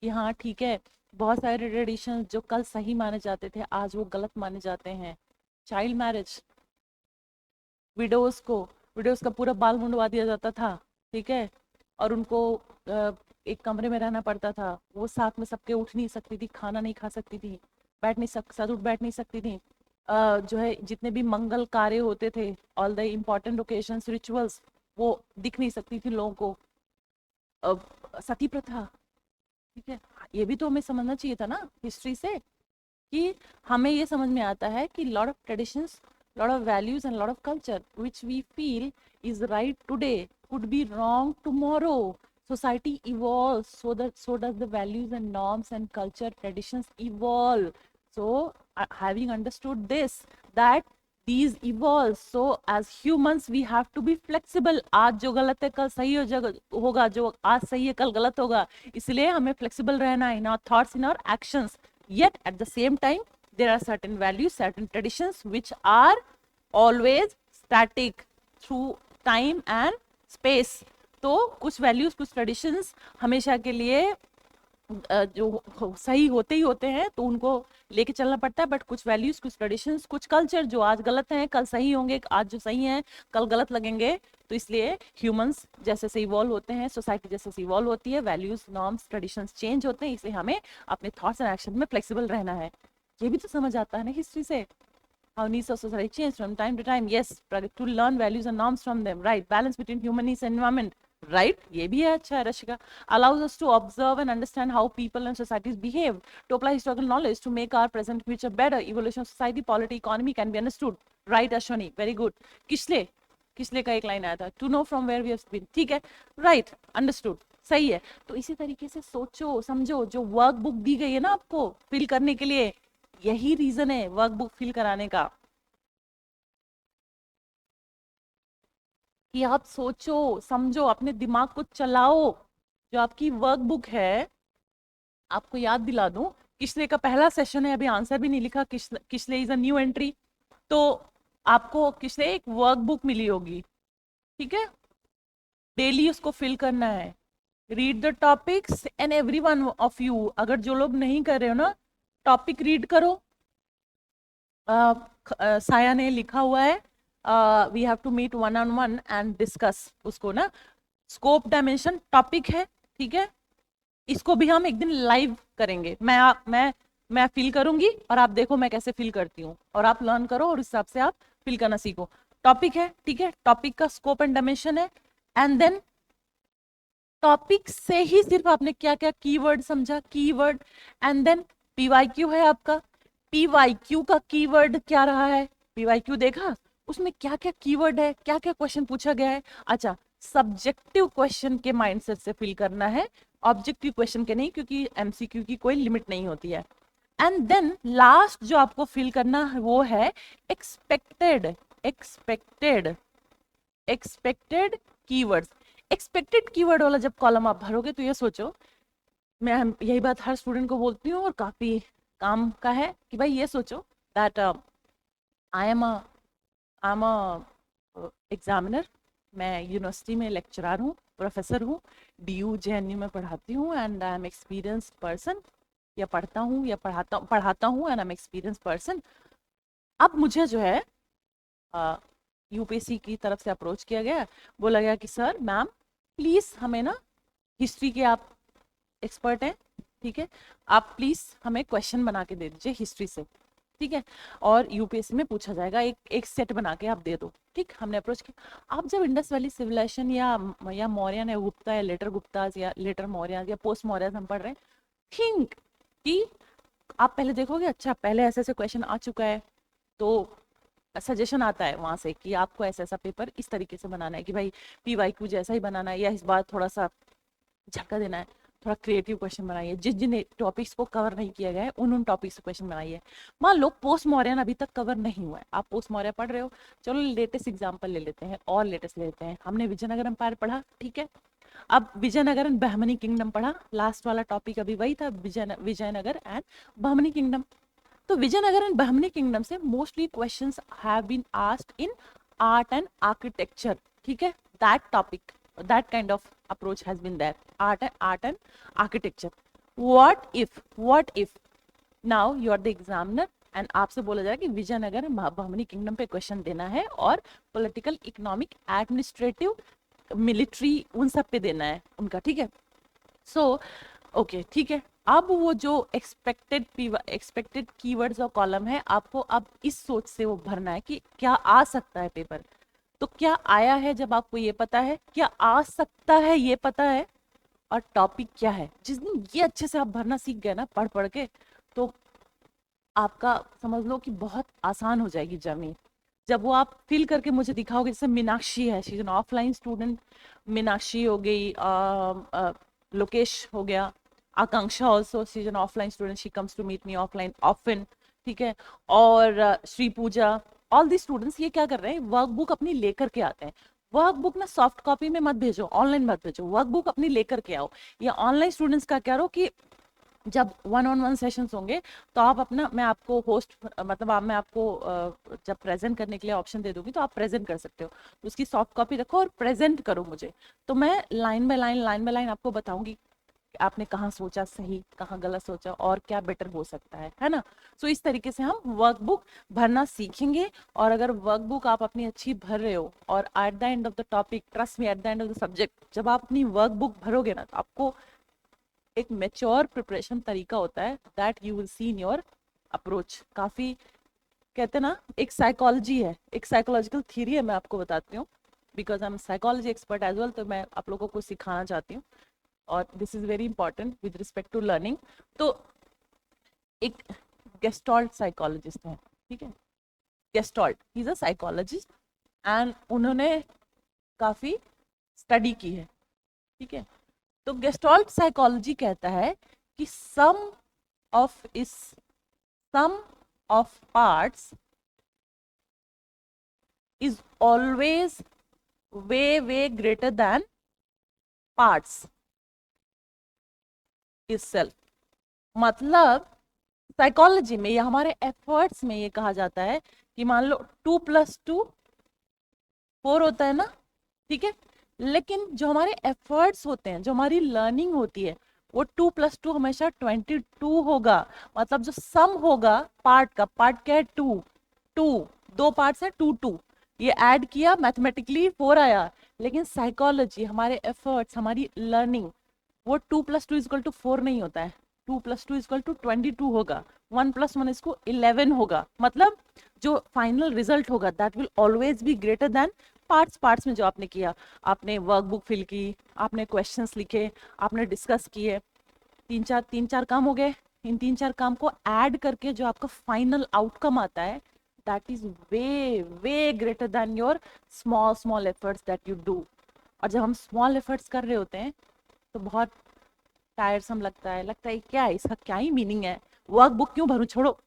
कि हाँ ठीक है, बहुत सारे ट्रेडिशंस जो कल सही माने जाते थे आज वो गलत माने जाते हैं. चाइल्ड मैरिज, विडोज का पूरा बाल मुंडवा दिया जाता था, ठीक है, और उनको एक कमरे में रहना पड़ता था. वो साथ में सबके उठ नहीं सकती थी, खाना नहीं खा सकती थी, साथ उठ बैठ नहीं सकती थी. जो है जितने भी मंगल कार्य होते थे, all the important occasions, rituals, वो दिख नहीं सकती थी लोगों को. सती प्रथा, ठीक है, ये भी तो हमें समझना चाहिए था ना हिस्ट्री से, कि हमें ये समझ में आता है कि lot of traditions lot of values and lot of culture which we feel is right today could be wrong tomorrow. Society evolves, so does the values and norms and culture traditions evolve. So having understood this, that these evolve, so as humans we have to be flexible. आज जो गलत है कल सही होगा, जो आज सही है कल गलत होगा, इसलिए हमें flexible रहना है in our thoughts, in our actions. Yet at the same time there are certain values, certain traditions which are always static through time and space. तो कुछ वैल्यूज, कुछ ट्रेडिशंस हमेशा के लिए जो सही होते ही होते हैं, तो उनको लेके चलना पड़ता है. बट कुछ वैल्यूज, कुछ ट्रेडिशंस, कुछ कल्चर जो आज गलत हैं कल सही होंगे, आज जो सही हैं कल गलत लगेंगे. तो इसलिए ह्यूमंस जैसे से इवॉल्व होते हैं, सोसाइटी जैसे से इवॉल्व होती है, वैल्यूज, नॉर्म्स, ट्रेडिशंस चेंज होते हैं, इसलिए हमें अपने थॉट्स एंड एक्शन में फ्लेक्सिबल रहना है. ये भी तो समझ आता है ना हिस्ट्री से. How needs of society change from time to time. Yes, to learn values and norms from them. Right. Balance between human needs and environment. Right. ये भी है अच्छा है Rashika. Allows us to observe and understand how people and societies behave. To apply historical knowledge to make our present future better. Evolution of society, polity, economy can be understood. Right, Ashwani. Very good. किसले किसले का एक line आया था. To know from where we have been. ठीक है. Right. Understood. सही है. तो इसी तरीके से सोचो, समझो. जो वर्क बुक दी गई है ना आपको फिल करने के लिए, यही रीजन है वर्क बुक फिल कराने का, कि आप सोचो, समझो, अपने दिमाग को चलाओ. जो आपकी वर्क बुक है, आपको याद दिला दूं, किसले का पहला सेशन है, अभी आंसर भी नहीं लिखा. किसले इज अ न्यू एंट्री. तो आपको किसले एक वर्क बुक मिली होगी, ठीक है. डेली उसको फिल करना है. Read the topics and every one of you, अगर जो लोग नहीं कर रहे हो ना, टॉपिक रीड करो. साया ने लिखा हुआ है, we have to meet one on one and discuss उसको ना. स्कोप डायमेंशन टॉपिक है, ठीक है. इसको भी हम एक दिन लाइव करेंगे. मैं फील करूंगी और आप देखो मैं कैसे फील करती हूँ, और आप लर्न करो और उस हिसाब से आप फील करना सीखो. टॉपिक है, ठीक है. टॉपिक का स्कोप एंड डायमेंशन है. एंड देन टॉपिक से ही सिर्फ आपने क्या क्या कीवर्ड समझा, कीवर्ड. एंड देन पीवाईक्यू है आपका. पीवाईक्यू का कीवर्ड क्या रहा है, पीवाईक्यू देखा, उसमें क्या क्या कीवर्ड है, क्या क्या क्वेश्चन पूछा गया है. अच्छा, सब्जेक्टिव क्वेश्चन के माइंडसेट से फिल करना है, ऑब्जेक्टिव क्वेश्चन के नहीं, क्योंकि एमसीक्यू की कोई लिमिट नहीं होती है. एंड देन लास्ट जो आपको फिल करना है वो है expected. Expected expected keywords. Expected keyword वाला जब कॉलम आप भरोगे तो ये सोचो, मैं यही बात हर स्टूडेंट को बोलती हूँ और काफी काम का है, कि भाई ये सोचो दैट आई एम एग्जामिनर. मैं यूनिवर्सिटी में लेक्चरर हूँ, प्रोफेसर हूँ, DU JNU में पढ़ाती हूँ, and I am experienced person. या पढ़ता हूँ या पढ़ाता हूँ and I am experienced person. अब मुझे जो है यूपीएससी की तरफ से अप्रोच किया गया, बोला गया कि सर मैम प्लीज हमें ना, हिस्ट्री के आप एक्सपर्ट हैं, ठीक है, आप प्लीज हमें क्वेश्चन बना के दे दीजिए हिस्ट्री से, ठीक है, और यूपीएससी में पूछा जाएगा, एक सेट बना के आप दे दो. ठीक, हमने अप्रोच किया. आप जब इंडस वैली सिविलाइजेशन या मौर्यन या गुप्ता या लेटर गुप्ताज या लेटर मौर्य या पोस्ट मौर्य हम पढ़ रहे हैं, थिंक कि आप पहले देखोगे, अच्छा पहले ऐसे ऐसे क्वेश्चन आ चुका है, तो सजेशन आता है वहां से कि आपको ऐसा ऐसा पेपर इस तरीके से बनाना है, कि भाई पीवाईक्यू जैसा ही बनाना है, या इस बार थोड़ा सा झटका देना है, थोड़ा क्रिएटिव क्वेश्चन बनाइए, जिस जिन टॉपिक्स को कवर नहीं किया गया है उन टॉपिक्स क्वेश्चन बनाइए. मान लो पोस्ट मौर्यन अभी तक कवर नहीं हुआ है, आप पोस्ट मौर्य पढ़ रहे हो, चलो लेटेस्ट एग्जांपल ले लेते हैं, और लेटेस्ट ले लेते हैं. हमने विजयनगर एम्पायर पढ़ा, ठीक है. अब विजयनगर एंड बहमनी किंगडम पढ़ा, लास्ट वाला टॉपिक अभी वही था, विजयनगर एंड बहमनी किंगडम. तो विजयनगर एंड बहमनी किंगडम से mostly questions have been asked in art and architecture, ठीक है. That topic, that kind of approach has been there, art and architecture. What if now you are the examiner and आपसे बोला जाए कि Vijayanagar Bahmani kingdom पे question देना है, और पॉलिटिकल, इकोनॉमिक, एडमिनिस्ट्रेटिव, मिलिट्री, उन सब पे देना है उनका, ठीक है. सो ओके, ठीक है. अब वो जो एक्सपेक्टेड कीवर्ड्स और कॉलम है, आपको अब इस सोच से वो भरना है कि क्या आ सकता है पेपर. तो क्या आया है जब आपको ये पता है, क्या आ सकता है ये पता है, और टॉपिक क्या है. जिस दिन ये अच्छे से आप भरना सीख गए ना पढ़ पढ़ के, तो आपका समझ लो कि बहुत आसान हो जाएगी जर्नी. जब वो आप फिल करके मुझे दिखाओगे, जैसे मीनाक्षी है, she is an offline student, Meenakshi हो गई, लोकेश हो गया, Akanksha also she is an offline student, she comes to meet me offline often, ठीक है। और Shri Pooja, all the students ये क्या कर रहे हैं, वर्कबुक अपनी लेकर के आते हैं। वर्कबुक ना सॉफ्ट कॉपी में मत भेजो, ऑनलाइन मत भेजो, वर्कबुक अपनी लेकर के आओ। या ऑनलाइन स्टूडेंट्स का कह रहा हूँ कि जब वन ऑन वन सेशंस होंगे तो आप अपना, मैं आपको होस्ट मतलब आप, मैं आपको जब प्रेजेंट करने के लिए ऑप्शन दे दूंगी तो आप प्रेजेंट कर सकते हो, तो उसकी सॉफ्ट कॉपी रखो और प्रेजेंट करो मुझे, तो मैं लाइन बाय लाइन आपको बताऊंगी कि आपने कहाँ सोचा सही, कहाँ गलत सोचा और क्या बेटर हो सकता है ना। सो इस तरीके से हम वर्कबुक भरना सीखेंगे। और अगर वर्कबुक आप अपनी अच्छी भर रहे हो और at the end of the topic, trust me, at the end of the subject, जब आप अपनी वर्कबुक भरोगे ना तो आपको एक मेच्योर प्रिपरेशन तरीका होता है, that you will see in your approach. काफी कहते हैं ना, एक साइकोलॉजी है, एक साइकोलॉजिकल थ्योरी है, मैं आपको बताती हूँ, because I am psychology expert as well, तो मैं आप लोगों को सिखाना चाहती हूँ और this is very important with respect to learning. तो एक गेस्टॉल्ट साइकोलॉजिस्ट है, ठीक है, gestalt, he is a psychologist and उन्होंने काफी स्टडी की है, ठीक है। तो गेस्टॉल्ट साइकोलॉजी कहता है कि of is sum of parts is always way greater than parts itself। मतलब साइकोलॉजी में या हमारे एफर्ट्स में ये कहा जाता है कि मान लो 2+2 4 होता है ना, ठीक है, लेकिन जो हमारे एफर्ट्स होते हैं, जो हमारी लर्निंग होती है, वो 2+2 हमेशा 22 होगा। मतलब जो सम होगा पार्ट का, पार्ट क्या है, 2 2, दो पार्ट्स है, 2 ये ऐड किया, मैथमेटिकली 4 आया। लेकिन साइकोलॉजी, हमारे एफर्ट्स, हमारी लर्निंग, वो 2+2 = 4 नहीं होता है, 2+2 = 22 होगा, 1+1 = 11 होगा। मतलब जो फाइनल रिजल्ट होगा that will always be greater than parts में जो आपने किया। आपने वर्कबुक फिल की, आपने क्वेश्चंस लिखे, आपने डिस्कस किए, तीन चार काम हो गए, इन 3-4 काम को ऐड करके जो आपका फाइनल आउटकम आता है that is way greater than your small efforts that you do. और जब हम स्मॉल एफर्ट्स कर रहे होते हैं तो बहुत टायरसम लगता है क्या है इसका, क्या ही मीनिंग है, वर्कबुक क्यों भरूं, छोड़ो,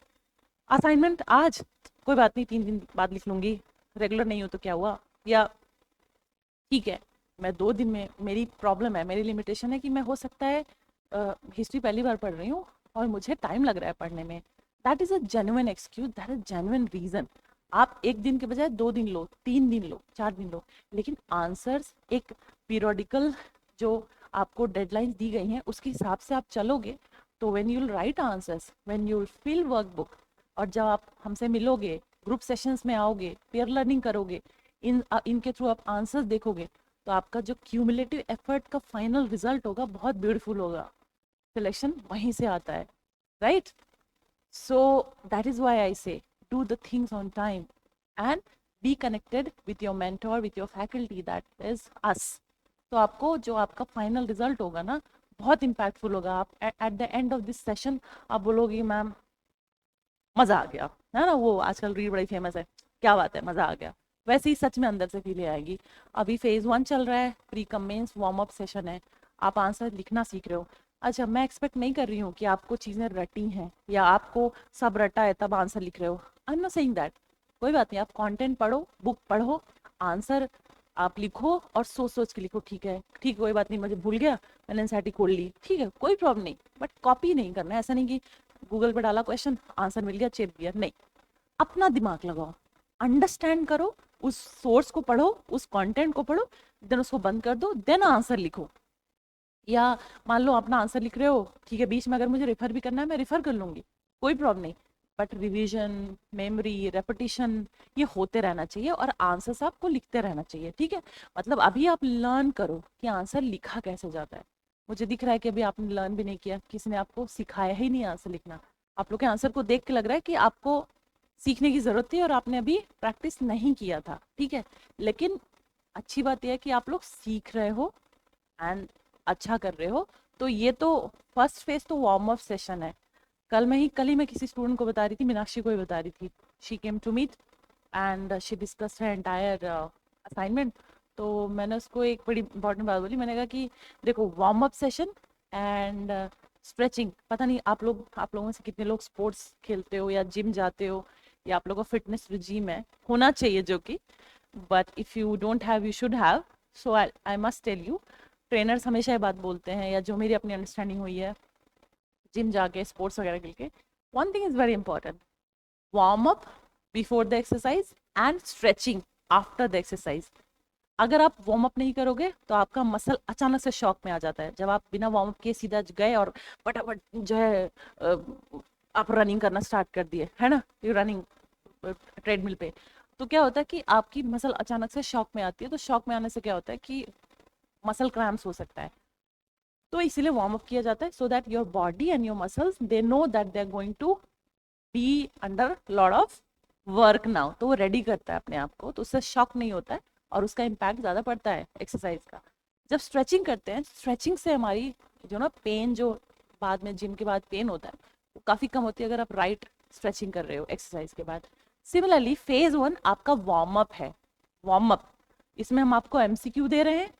असाइनमेंट आज कोई बात नहीं 3 दिन बाद लिख लूंगी, रेगुलर नहीं हो तो क्या हुआ, या ठीक है मैं 2 दिन में, मेरी प्रॉब्लम है, मेरी लिमिटेशन है कि मैं हो सकता है हिस्ट्री पहली बार पढ़ रही हूँ और मुझे टाइम लग रहा है पढ़ने में, that is a genuine excuse, that is genuine reason. आप 1 दिन के बजाय 2 दिन लो, 3 दिन लो, 4 दिन लो, लेकिन आंसर्स एक पीरियोडिकल जो आपको डेडलाइंस दी गई हैं उसके हिसाब से आप चलोगे तो when you will write answers, when you will fill workbook, और जब आप हमसे मिलोगे, ग्रुप सेशंस में आओगे, पेयर लर्निंग करोगे, इनके थ्रू आप आंसर्स देखोगे, तो आपका जो क्यूमुलेटिव एफर्ट का फाइनल रिजल्ट होगा बहुत ब्यूटीफुल होगा। सिलेक्शन वहीं से आता है, right. So that is why I say do the things on time and be connected with your mentor, with your faculty, that is us. तो आपको जो आपका फाइनल रिजल्ट होगा ना बहुत इम्पैक्टफुल होगा। आप at the end of this session आप बोलोगे मैम मजा आ गया, है ना, वो आजकल रील बड़ी फेमस है, क्या बात है मजा आ गया, वैसे ही सच में अंदर से फील आएगी। अभी फेज 1 चल रहा है, pre cum mains warm up session है, आप आंसर लिखना सीख रहे हो। अच्छा, मैं एक्सपेक्ट नहीं कर रही हूँ कि आपको चीजें रटी हैं या आपको सब रटा है तब आंसर लिख रहे हो, I am not saying that. कोई बात नहीं, आप कंटेंट पढ़ो, बुक पढ़ो, आंसर आप लिखो और सोच सोच के लिखो, ठीक है ठीक, कोई बात नहीं मुझे भूल गया, मैंने एनसीईआरटी खोल ली, ठीक है कोई प्रॉब्लम नहीं, बट कॉपी नहीं करना है। ऐसा नहीं कि गूगल पे डाला क्वेश्चन, आंसर मिल गया, चेप दिया, नहीं, अपना दिमाग लगाओ, अंडरस्टैंड करो, उस सोर्स को पढ़ो, उस कंटेंट को पढ़ो, देन उसको बंद कर दो, देन आंसर लिखो। या मान लो अपना आंसर लिख रहे हो, ठीक है, बीच में अगर मुझे रेफर भी करना है मैं रेफर कर लूंगी, कोई प्रॉब्लम नहीं, बट रिवीजन, मेमोरी, रेपिटेशन, ये होते रहना चाहिए और आंसर्स आपको लिखते रहना चाहिए, ठीक है। मतलब अभी आप लर्न करो कि आंसर लिखा कैसे जाता है। मुझे दिख रहा है कि अभी आपने लर्न भी नहीं किया, किसी ने आपको सिखाया ही नहीं आंसर लिखना। आप लोग के आंसर को देख के लग रहा है कि आपको सीखने की जरूरत थी और आपने अभी प्रैक्टिस नहीं किया था, ठीक है। लेकिन अच्छी बात यह है कि आप लोग सीख रहे हो एंड अच्छा कर रहे हो। तो ये तो फर्स्ट फेज तो वार्म अप सेशन है। कल ही मैं किसी स्टूडेंट को बता रही थी, मीनाक्षी को ही बता रही थी, she came to meet and she discuss her entire assignment. तो मैंने उसको एक बड़ी इंपॉर्टेंट बात बोली, मैंने कहा कि देखो warm up session and stretching, पता नहीं आप लोगों में से कितने लोग स्पोर्ट्स खेलते हो या जिम जाते हो या आप लोगों का फिटनेस रिजीम है, होना चाहिए जो कि, but if you don't have you should have. So I must tell you, trainers हमेशा ये बात बोलते हैं या जो मेरी अपनी अंडरस्टैंडिंग हुई है जिम जाके स्पोर्ट्स वगैरह खेल के, one thing is very important, warm up before the exercise and stretching after the exercise. अगर आप वार्म अप नहीं करोगे तो आपका मसल अचानक से शॉक में आ जाता है। जब आप बिना वार्म अप के सीधा गए और फटाफट जो है आप रनिंग करना स्टार्ट कर दिए, है ना, यू रनिंग ट्रेडमिल पे, तो क्या होता है कि आपकी मसल अचानक से शॉक में आती है। तो शॉक में आने से क्या होता है कि मसल क्रैम्प्स हो सकता है। तो इसीलिए वार्म अप किया जाता है, so that your body and your muscles they know that they are going to be under lot of work now. तो वो रेडी करता है अपने आप को, तो उससे शॉक नहीं होता है और उसका इम्पैक्ट ज़्यादा पड़ता है एक्सरसाइज का। जब स्ट्रेचिंग करते हैं, स्ट्रेचिंग से हमारी जो ना पेन, जो बाद में जिम के बाद पेन होता है, वो काफ़ी कम होती है अगर आप राइट स्ट्रेचिंग कर रहे हो एक्सरसाइज के बाद। सिमिलरली फेज 1 आपका वार्म अप है। वार्म अप, इसमें हम आपको एमसीक्यू दे रहे हैं,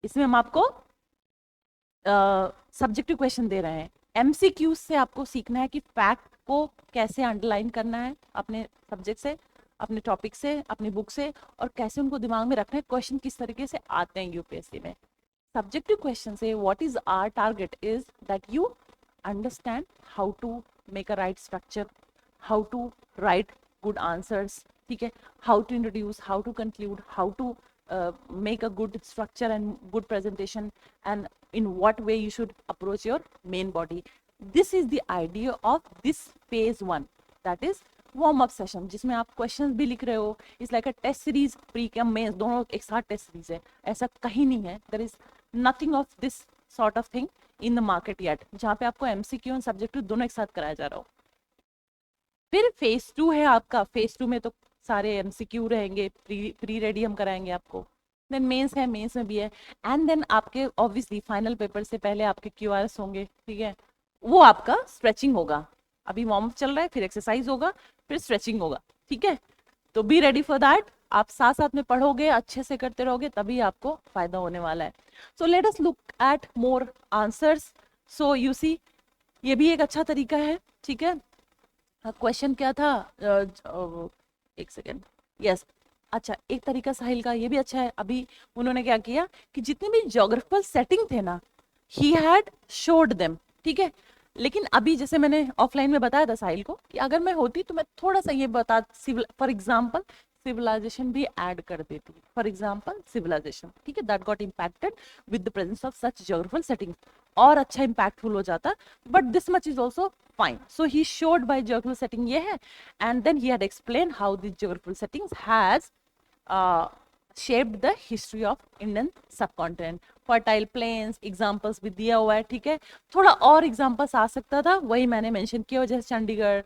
इसमें हम आपको सब्जेक्टिव क्वेश्चन दे रहे हैं। एमसीक्यू से आपको सीखना है कि फैक्ट को कैसे अंडरलाइन करना है अपने सब्जेक्ट से, अपने टॉपिक से, अपनी बुक से, और कैसे उनको दिमाग में रखना है, क्वेश्चन किस तरीके से आते हैं यूपीएससी में। सब्जेक्टिव क्वेश्चन से what is our target is that you understand how to make a right structure, how to write good answers, ठीक है, how to introduce, how to conclude, how to make a good structure and good presentation, and in what way you should approach your main body. This is the idea of this phase 1, that is warm up session, जिसमें आप questions भी लिख रहे हो। It's like a test series, pre cum mains दोनों एक साथ test series है, ऐसा कहीं नहीं है। There is nothing of this sort of thing in the market yet, जहाँ पे आपको एमसीक्यू और सब्जेक्टिव दोनों एक साथ कराया जा रहा हो। फिर फेज 2 है आपका। फेज 2 में तो सारे एमसीक्यू रहेंगे, प्री रेडी हम कराएंगे आपको। देन मेंस है, मेंस में भी है। एंड देन आपके ऑब्वियसली फाइनल पेपर से पहले आपके क्यूआरएस होंगे, ठीक है, वो आपका स्ट्रेचिंग होगा। अभी वार्म अप चल रहा है, फिर एक्सरसाइज होगा, फिर स्ट्रेचिंग होगा, ठीक है। तो बी रेडी फॉर दैट। आप साथ साथ में पढ़ोगे, अच्छे से करते रहोगे, तभी आपको फायदा होने वाला है। So let us look at more answers. So you see, ये भी एक अच्छा तरीका है, ठीक है। क्वेश्चन क्या था, एक सेकेंड, यस, अच्छा, एक तरीका साहिल का ये भी अच्छा है। अभी उन्होंने क्या किया कि जितने भी ज्योग्राफिकल सेटिंग थे ना, ही हैड शोड देम, ठीक है। लेकिन अभी जैसे मैंने ऑफलाइन में बताया था साहिल को कि अगर मैं होती तो मैं थोड़ा सा ये बता, फॉर एग्जाम्पल सिविलाइजेशन भी ऐड कर देती। फॉर एग्जाम्पल सिविलाइजेशन, ठीक है, that got impacted with the presence of such geographical settings, और अच्छा इम्पैक्टफुल हो जाता, but this much is also fine. So he showed by geographical setting ये है, and then he had explained how the geographical settings has shaped the history of Indian subcontinent. Fertile planes examples भी दिया हुआ है, ठीक है। थोड़ा और एग्जाम्पल्स आ सकता था, वही मैंने मेंशन किया, जैसे चंडीगढ़,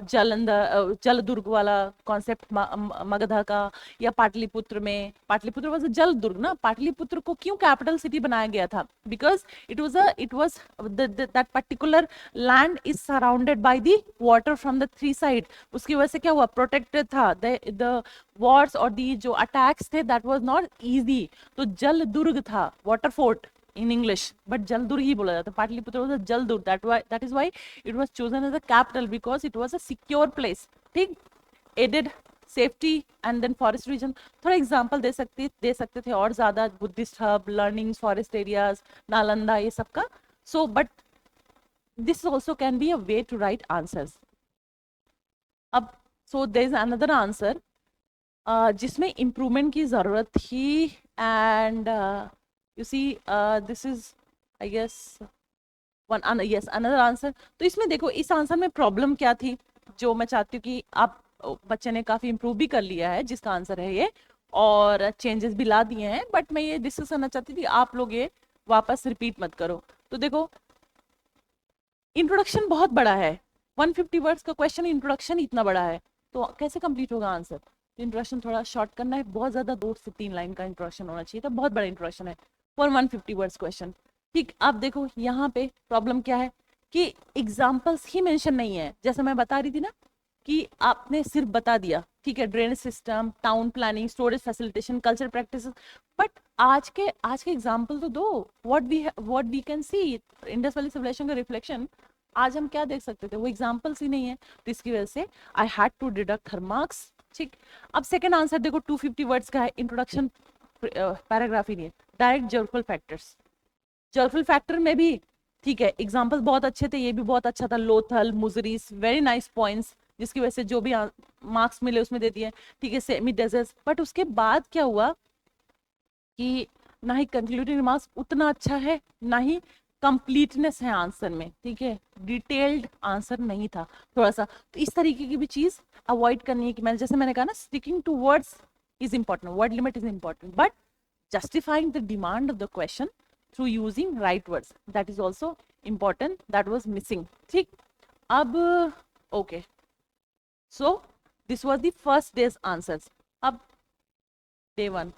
जलंधर, जलदुर्ग वाला कॉन्सेप्ट मगधा का, या पाटलिपुत्र में, पाटलिपुत्र वाज जल दुर्ग ना। पाटलिपुत्र को क्यों कैपिटल सिटी बनाया गया था? Because it was that particular land is surrounded by the water from the three side. उसकी वजह से क्या हुआ, प्रोटेक्टेड था। द वॉर्स और दी जो अटैक्स थे दैट वाज नॉट इजी, तो जल दुर्ग था, water fort in English, but Jaldur ही बोला जाता है। Pataliputra was a Jaldur, that is why it was chosen as a capital, because it was a secure place, ठीक। aided safety and then forest region। थोड़ा example दे सकते थे और ज्यादा, Buddhist hub, learning, forest areas, Nalanda, ये सब का। So but this also can be a way to write answers. अब so there is another answer जिसमें इम्प्रूवमेंट की जरूरत थी, and you see this is I guess yes another answer। तो इसमें देखो, इस आंसर में प्रॉब्लम क्या थी, जो मैं चाहती हूँ कि आप बच्चे ने काफी इम्प्रूव भी कर लिया है जिसका आंसर है ये, और चेंजेस भी ला दिए हैं, बट मैं ये डिस्कस करना चाहती थी, आप लोग ये वापस रिपीट मत करो। तो देखो, इंट्रोडक्शन बहुत बड़ा है, 150 वर्ड्स का क्वेश्चन, इंट्रोडक्शन इतना बड़ा है, तो कैसे कंप्लीट होगा आंसर? इंट्रोडक्शन थोड़ा शॉर्ट करना है, बहुत ज्यादा 2 से 3 लाइन का इंट्रोडक्शन होना चाहिए, तो बहुत बड़ा इंट्रोडक्शन है फॉर 150 वर्ड्स क्वेश्चन, ठीक। अब देखो यहाँ पे प्रॉब्लम क्या है कि एग्जाम्पल्स ही मेंशन नहीं है, जैसे मैं बता रही थी ना कि आपने सिर्फ बता दिया, ठीक है, drainage system, town planning, storage facilitation, culture practice, but आज के एग्जाम्पल तो दो। What we can see Indus valley civilisation का रिफ्लेक्शन, आज हम क्या देख सकते थे, वो एग्जाम्पल्स ही नहीं है, तो इसकी वजह से I had to deduct her marks. ठीक, अब सेकंड आंसर देखो 250 वर्ड्स का है, इंट्रोडक्शन पैराग्राफ ही नहीं है, direct geographical factors. Geographical factor में भी ठीक है, एग्जाम्पल्स बहुत अच्छे थे, ये भी बहुत अच्छा था, लोथल, मुजरीस, वेरी नाइस पॉइंट्स, जिसकी वजह से जो भी मार्क्स मिले उसमें दे दिए, ठीक है, सेमी डेजर्ट। बट उसके बाद क्या हुआ कि ना ही कंक्लूडिंग रिमार्क्स उतना अच्छा है, ना ही कंप्लीटनेस है आंसर में, ठीक है, डिटेल्ड आंसर नहीं था थोड़ा सा। तो इस तरीके की भी चीज अवॉइड करनी है कि मैंने जैसे मैंने कहा ना, sticking to words is important, word limit is important, but justifying the demand of the question through using right words, that is also important, that was missing। ठीक, अब okay, so this was the first day's answers। अब day 1,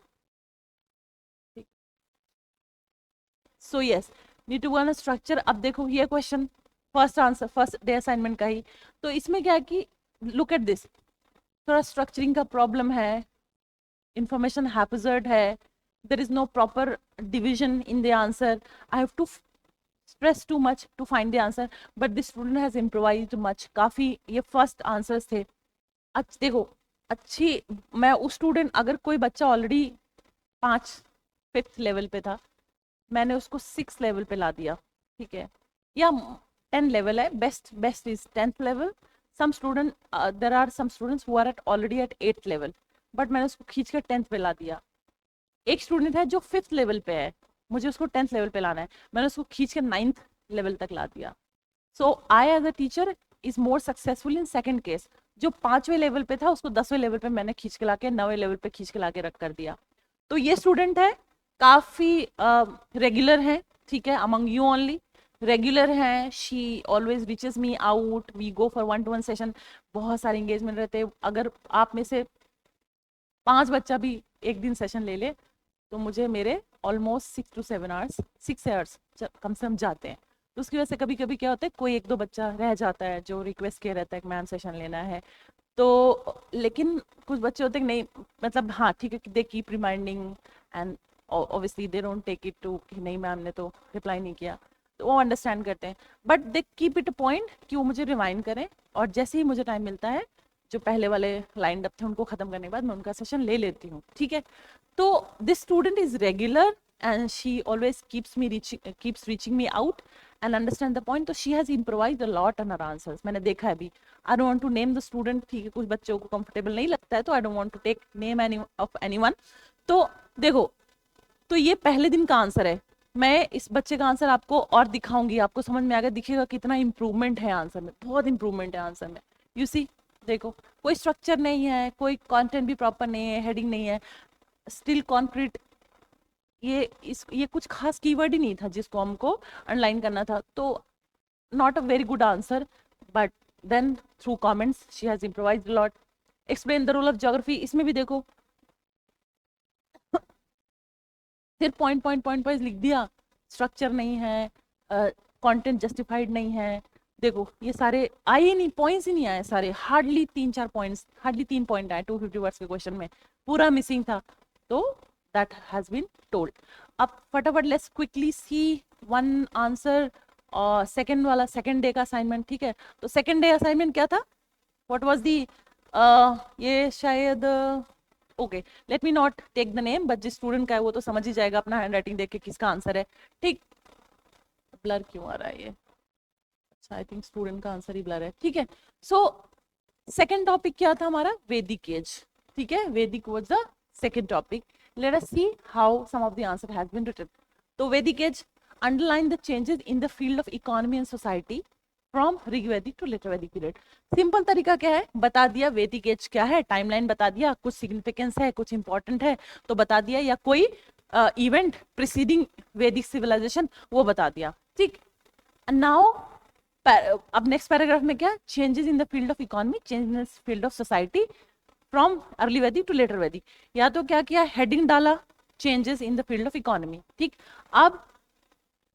so yes, need to learn a structure। अब देखो ये question first answer, first day assignment का ही, तो इसमें क्या है कि लुक एट दिस, थोड़ा स्ट्रक्चरिंग का प्रॉब्लम है, इंफॉर्मेशन हैपजर्ड है, there is no proper division in the answer, I have to stress too much to find the answer, but this student has improvised much। काफी ये फर्स्ट आंसर्स थे। देखो अच्छी, मैं उस स्टूडेंट, अगर कोई बच्चा ऑलरेडी 5th लेवल पे था, मैंने उसको 6th लेवल पे ला दिया, ठीक है, या 10 लेवल है, best is 10th level. Some student, there are some students who are at already at 8th level, but मैंने उसको खींच कर 10th पे ला दिया। एक स्टूडेंट है जो 5th लेवल पे है, मुझे उसको 10th लेवल पे लाना है, मैंने उसको खींच कर 9th लेवल तक ला दिया। So I as a teacher is more successful in second case. जो 5वें लेवल पे था उसको 10वें लेवल पे मैंने खींच के लाके 9वें लेवल पे खींच के लाके रख कर दिया। तो ये स्टूडेंट है, काफी रेगुलर है, ठीक है, अमंग यू ओनली रेगुलर है, she always reaches me out, we go for 1-to-1 session, बहुत सारे एंगेजमेंट रहते। अगर आप में से 5 बच्चा भी एक दिन सेशन ले ले तो मुझे मेरे ऑलमोस्ट 6 to 7 आवर्स, 6 आवर्स कम से कम जाते हैं। तो उसकी वजह से कभी कभी क्या होता है, कोई 1-2 बच्चा रह जाता है जो रिक्वेस्ट किया रहता है कि मैम सेशन लेना है, तो लेकिन कुछ बच्चे होते हैं नहीं, मतलब हाँ ठीक है, they keep reminding and obviously they don't take it to कि नहीं मैम ने तो रिप्लाई नहीं किया, तो वो अंडरस्टैंड करते हैं, but they keep it a point कि वो मुझे रिमाइंड करें, और जैसे ही मुझे टाइम मिलता है, जो पहले वाले लाइंड अप थे उनको खत्म करने के बाद मैं उनका सेशन ले लेती हूँ, ठीक है। तो this student is regular and she always keeps reaching me out and understand the point, तो she has improvised a lot on her answers, मैंने देखा है अभी। I don't want to name the student, ठीक है, कुछ बच्चों को comfortable नहीं लगता है, तो I don't want to take name of anyone। तो देखो, तो ये पहले दिन का आंसर है, मैं इस बच्चे का आंसर आपको और दिखाऊंगी, आपको समझ में आ गया, दिखेगा कितना इंप्रूवमेंट है आंसर में, बहुत इंप्रूवमेंट है आंसर में। यू सी, देखो कोई स्ट्रक्चर नहीं है, कोई कंटेंट भी प्रॉपर नहीं है, हेडिंग नहीं है, स्टिल कॉन्क्रीट, ये कुछ खास कीवर्ड ही नहीं था जिसको हमको अंडरलाइन करना था, तो not a very good answer, but then through comments she has improvised a lot. Explain the role of geography, इसमें भी देखो फिर पॉइंट वाइज लिख दिया, स्ट्रक्चर नहीं है, कंटेंट जस्टिफाइड नहीं है, देखो ये सारे आए ही नहीं, पॉइंट्स ही नहीं आए सारे, हार्डली 3-4 पॉइंट्स, हार्डली 3 पॉइंट आए 250 वर्ड्स के क्वेश्चन में, पूरा मिसिंग था, तो दैट हैज बीन टोल्ड। अब फटाफट let's quickly see one answer, और सेकंड वाला सेकंड डे का असाइनमेंट, ठीक है। तो सेकंड डे असाइनमेंट क्या था, व्हाट वाज दी, ये शायद okay, let me not take the name, but जिस स्टूडेंट का है वो तो समझ ही जाएगा अपना हैंड राइटिंग देख के किसका आंसर है, ठीक। ब्लर क्यों आ रहा है ये, अच्छा आई थिंक स्टूडेंट का आंसर ही ब्लर है, ठीक है। सो सेकंड टॉपिक क्या था हमारा, वैदिक एज, ठीक है, Vedic was the second topic. Let us see how some of the answer has been written. तो Vedic age underline the changes in the field of economy and society from Rigvedic to later Vedic period. Simple तरीका क्या है, बता दिया वैदिक as क्या है, timeline बता दिया, कुछ सिग्निफिकेंस है, कुछ इंपॉर्टेंट है तो बता दिया, या कोई इवेंट प्रिसीडिंग वैदिक सिविलाइजेशन वो बता दिया, ठीक। नाउ अब नेक्स्ट पैराग्राफ में क्या, changes in the field of economy, change in the field of society from early वैदिक टू लेटर वैदिक, या तो क्या किया, हेडिंग डाला changes in the field of economy, ठीक। अब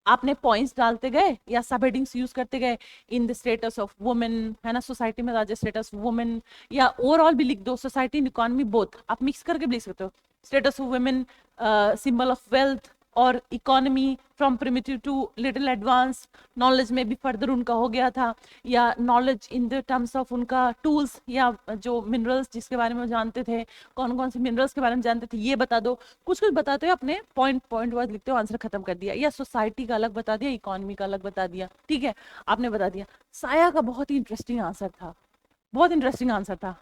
आपने पॉइंट्स डालते गए या सब हेडिंग्स यूज करते गए, in the status of women, है ना, सोसाइटी में राजा स्टेटस वुमेन, या ओवरऑल भी लिख दो, सोसाइटी एंड इकोनॉमी बोथ, आप मिक्स करके भी लिख सकते हो, status of women, symbol of wealth, और economy from primitive to little advance, knowledge में भी फर्दर उनका हो गया था, या knowledge in the terms of उनका टूल्स, या जो मिनरल्स जिसके बारे में वो जानते थे, कौन कौन से मिनरल्स के बारे में जानते थे, ये बता दो, कुछ कुछ बताते हो, अपने पॉइंट पॉइंट वाइज लिखते हो, आंसर खत्म कर दिया, या सोसाइटी का अलग बता दिया, इकोनॉमी का अलग बता दिया, ठीक है, आपने बता दिया। साया का बहुत ही इंटरेस्टिंग आंसर था, बहुत इंटरेस्टिंग आंसर था,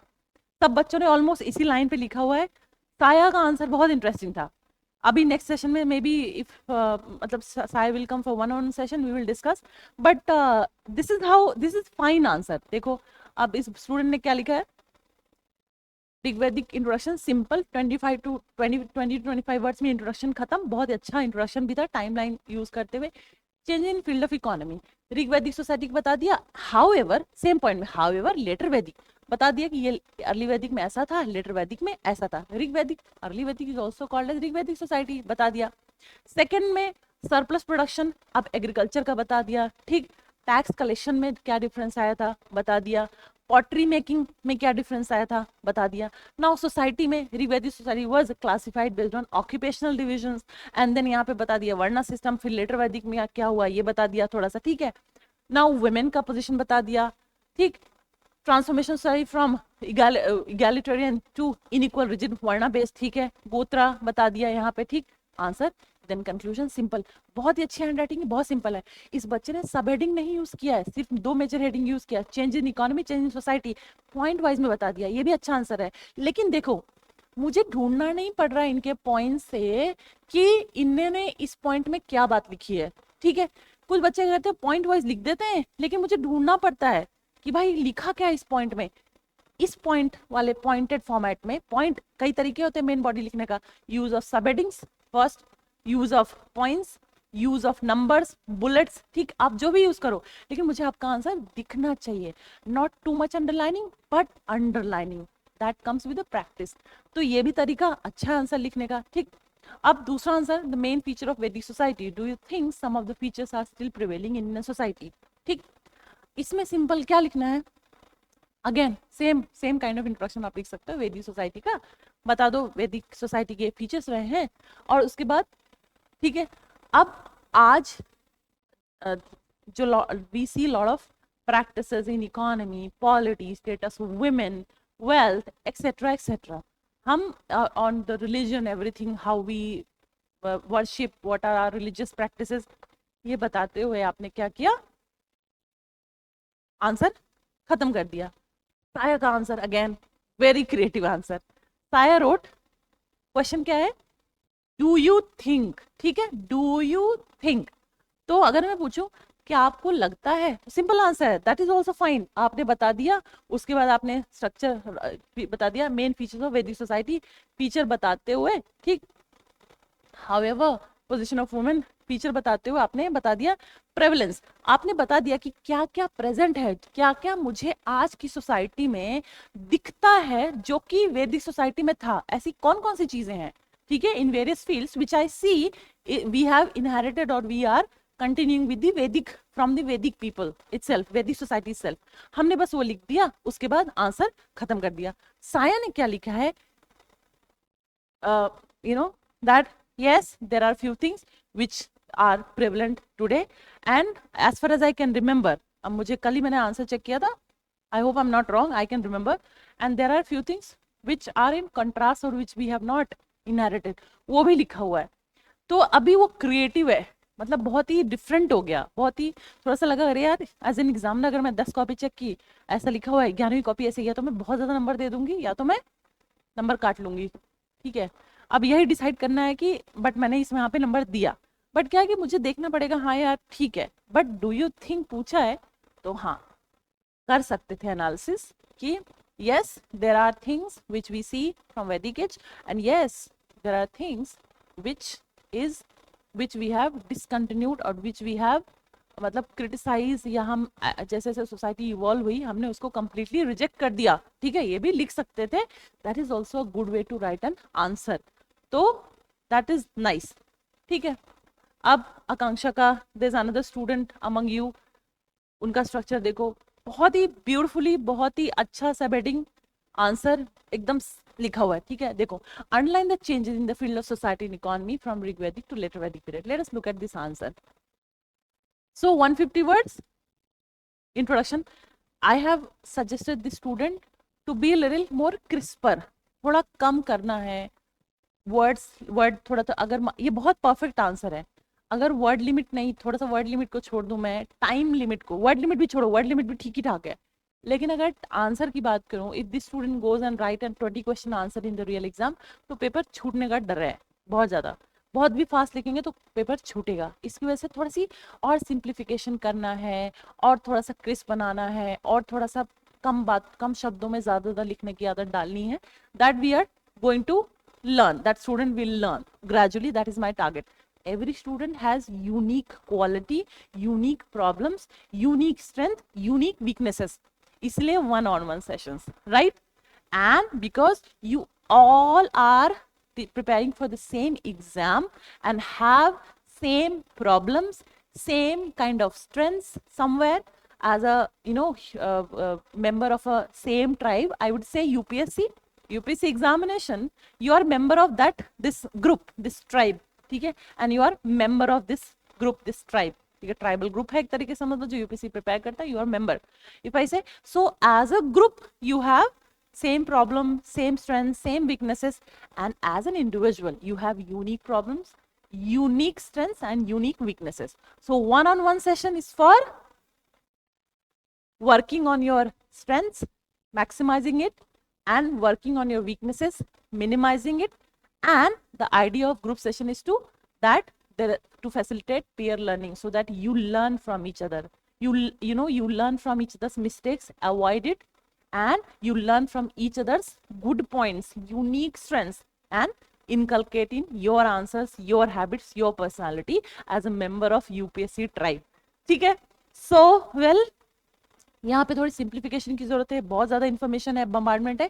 सब बच्चों ने ऑलमोस्ट इसी लाइन पे लिखा हुआ है, साया का आंसर बहुत इंटरेस्टिंग था। अभी नेक्स्ट सेशन में मे बी इफ मतलब Saya will come for one on session, we will discuss, but this is how, this is fine answer. देखो अब इस स्टूडेंट ने क्या लिखा है, Rigvedic introduction simple 25 to 25 words में इंट्रोडक्शन खत्म, बहुत अच्छा इंट्रोडक्शन भी था, टाइमलाइन यूज करते हुए, change in field of economy, Rigvedic society को बता दिया, हाउएवर सेम पॉइंट में, हाउएवर लेटर वैदिक बता दिया कि ये अर्ली वैदिक में ऐसा था, लेटर वैदिक में ऐसा था, Rigvedic early Vedic is also called as Rigvedic society बता दिया। सेकंड में सरप्लस प्रोडक्शन, अब एग्रीकल्चर का बता दिया, ठीक, टैक्स कलेक्शन में क्या डिफरेंस आया था बता दिया, पॉटरी मेकिंग में क्या डिफरेंस आया था बता दिया। नाउ सोसाइटी में Rigvedic society was classified based on occupational divisions, and then यहाँ पे बता दिया वर्णा सिस्टम, फिर लेटर वैदिक में क्या हुआ ये बता दिया थोड़ा सा, ठीक है। नाउ वुमेन का पोजीशन बता दिया, ठीक, transformation sorry from egalitarian to unequal rigid varna based, ठीक है, गोत्रा बता दिया यहाँ पे, ठीक, आंसर देन कंक्लूजन सिंपल, बहुत ही अच्छी हैंडराइटिंग है, बहुत सिंपल है। इस बच्चे ने सब हेडिंग नहीं यूज किया है, सिर्फ दो मेजर हेडिंग यूज किया, change in economy, change in society, point wise में बता दिया, ये भी अच्छा आंसर है। लेकिन देखो मुझे ढूंढना नहीं पड़ रहा है इनके पॉइंट से कि इन्होंने इस पॉइंट में क्या बात लिखी है, ठीक है। कुछ बच्चे कहते हैं पॉइंट वाइज लिख देते हैं, लेकिन मुझे ढूंढना पड़ता है कि भाई लिखा क्या है इस पॉइंट में। इस पॉइंट वाले पॉइंटेड फॉर्मेट में, पॉइंट कई तरीके होते हैं मेन बॉडी लिखने का, यूज ऑफ सब headings first, use of points, use of numbers, bullets, ठीक, आप जो भी यूज करो, लेकिन मुझे आपका आंसर दिखना चाहिए, not too much underlining but underlining, that comes with the practice. तो ये भी तरीका अच्छा आंसर लिखने का, ठीक। अब दूसरा answer, the main feature of Vedic society, do you think some of the features are still prevailing in society, ठीक। इसमें सिंपल क्या लिखना है, again same same kind of introduction आप लिख सकते हो, वैदिक सोसाइटी का बता दो वैदिक सोसाइटी के फीचर्स रहे हैं, और उसके बाद, ठीक है, अब आज जो we see lot of practices in economy, polity, status of women, wealth, etcetera etcetera, हम on the religion, everything, how we worship, what are our religious practices, ये बताते हुए आपने क्या किया, आंसर खत्म कर दिया। साया का answer again very creative answer, साया रोट, क्वेश्चन क्या है, डू यू थिंक, ठीक है, डू यू थिंक, तो अगर मैं पूछूं क्या आपको लगता है, सिंपल आंसर है, दैट इज ऑल्सो फाइन, आपने बता दिया, उसके बाद आपने स्ट्रक्चर बता दिया, main features of Vedic society, feature बताते हुए, ठीक, however position of women, feature बताते हुए आपने बता दिया, प्रेवलेंस आपने बता दिया कि क्या क्या प्रेजेंट है, क्या क्या मुझे आज की सोसाइटी में दिखता है जो कि वैदिक सोसाइटी में था, ऐसी कौन कौन सी चीजें हैं, ठीक है, in various fields which I see we have inherited और we are continuing with the Vedic, from the Vedic people itself, Vedic society itself, हमने बस वो लिख दिया, उसके बाद आंसर खत्म कर दिया। साया ने क्या लिखा है, you know that yes there are few things which are prevalent today and as far as I can remember, अब मुझे कल ही मैंने आंसर चेक किया था, I hope I'm not wrong, I can remember, and there are few things which are in contrast or which we have not inherited, वो भी लिखा हुआ है। तो अभी वो क्रिएटिव है, मतलब बहुत ही डिफरेंट हो गया, बहुत ही थोड़ा सा लगा अरे यार एज एन एग्जाम में अगर मैं 10 कॉपी चेक की, ऐसा लिखा हुआ है 11वीं कॉपी ऐसे, या तो मैं बहुत ज्यादा नंबर दे दूंगी या तो मैं नंबर काट लूंगी, ठीक है। अब यही डिसाइड करना है कि बट मैंने इसमें यहाँ पे नंबर दिया, बट क्या है कि मुझे देखना पड़ेगा, हाँ यार ठीक है, बट डू यू थिंक पूछा है तो हाँ कर सकते थे एनालिसिस कि yes there are things which we see from Vedic age and yes there are things which we have discontinued और which we have मतलब क्रिटिसाइज, या हम जैसे जैसे सोसाइटी इवॉल्व हुई हमने उसको कंप्लीटली रिजेक्ट कर दिया, ठीक है, ये भी लिख सकते थे, that is also a good way to write an answer, तो दैट इज नाइस, ठीक है। अब आकांक्षा का, there is another student among you, उनका स्ट्रक्चर देखो, बहुत ही ब्यूटीफुली, बहुत ही अच्छा सा बेडिंग आंसर एकदम लिखा हुआ है, ठीक है। देखो, underline the changes in the field of society and economy from Rigvedic to later Vedic period. Let us look at this answer. So 150 words introduction. I have suggested the student to be a little more crisper, थोड़ा कम करना है word थोड़ा, तो अगर ये बहुत perfect answer है, अगर वर्ड लिमिट नहीं, थोड़ा सा वर्ड लिमिट को छोड़ दूं मैं, टाइम लिमिट को, वर्ड लिमिट भी छोड़ो, वर्ड लिमिट भी ठीक ही ठाक है, लेकिन अगर आंसर की बात करूं, if this student goes and right and 20 question answer in the real exam, तो पेपर छूटने का डर है बहुत ज्यादा। बहुत भी फास्ट लिखेंगे तो पेपर छूटेगा, इसकी वजह से थोड़ी सी और सिंप्लीफिकेशन करना है, और थोड़ा सा क्रिस्प बनाना है, और थोड़ा सा कम शब्दों में ज्यादा लिखने की आदत डालनी है। That we are going to learn, that student will learn gradually, that is my target. Every student has unique quality, unique problems, unique strength, unique weaknesses, isliye one on one sessions, right? And because you all are preparing for the same exam and have same problems, same kind of strengths somewhere, as a member of a same tribe, I would say UPSC examination, you are member of this group, this tribe, ठीक है, and you are member of this group, this tribe, ठीक है, tribal group है एक तरीके से, समझ लो, जो यूपीएससी प्रिपेयर करता है, you are member. If I say so, as a group you have same problem, same strengths, same weaknesses, and as an individual you have unique problems, unique strengths and unique weaknesses. So one-on-one session is for working on your strengths, maximizing it, and working on your weaknesses, minimizing it. And the idea of group session is to facilitate peer learning, so that you learn from each other, you learn from each other's mistakes, avoid it, and you learn from each other's good points, unique strengths, and inculcate in your answers, your habits, your personality as a member of UPSC tribe, ठीक है। So well, यहाँ पे थोड़ी simplification की जरूरत है, बहुत ज्यादा इंफॉर्मेशन है, बम्बार्डमेंट है,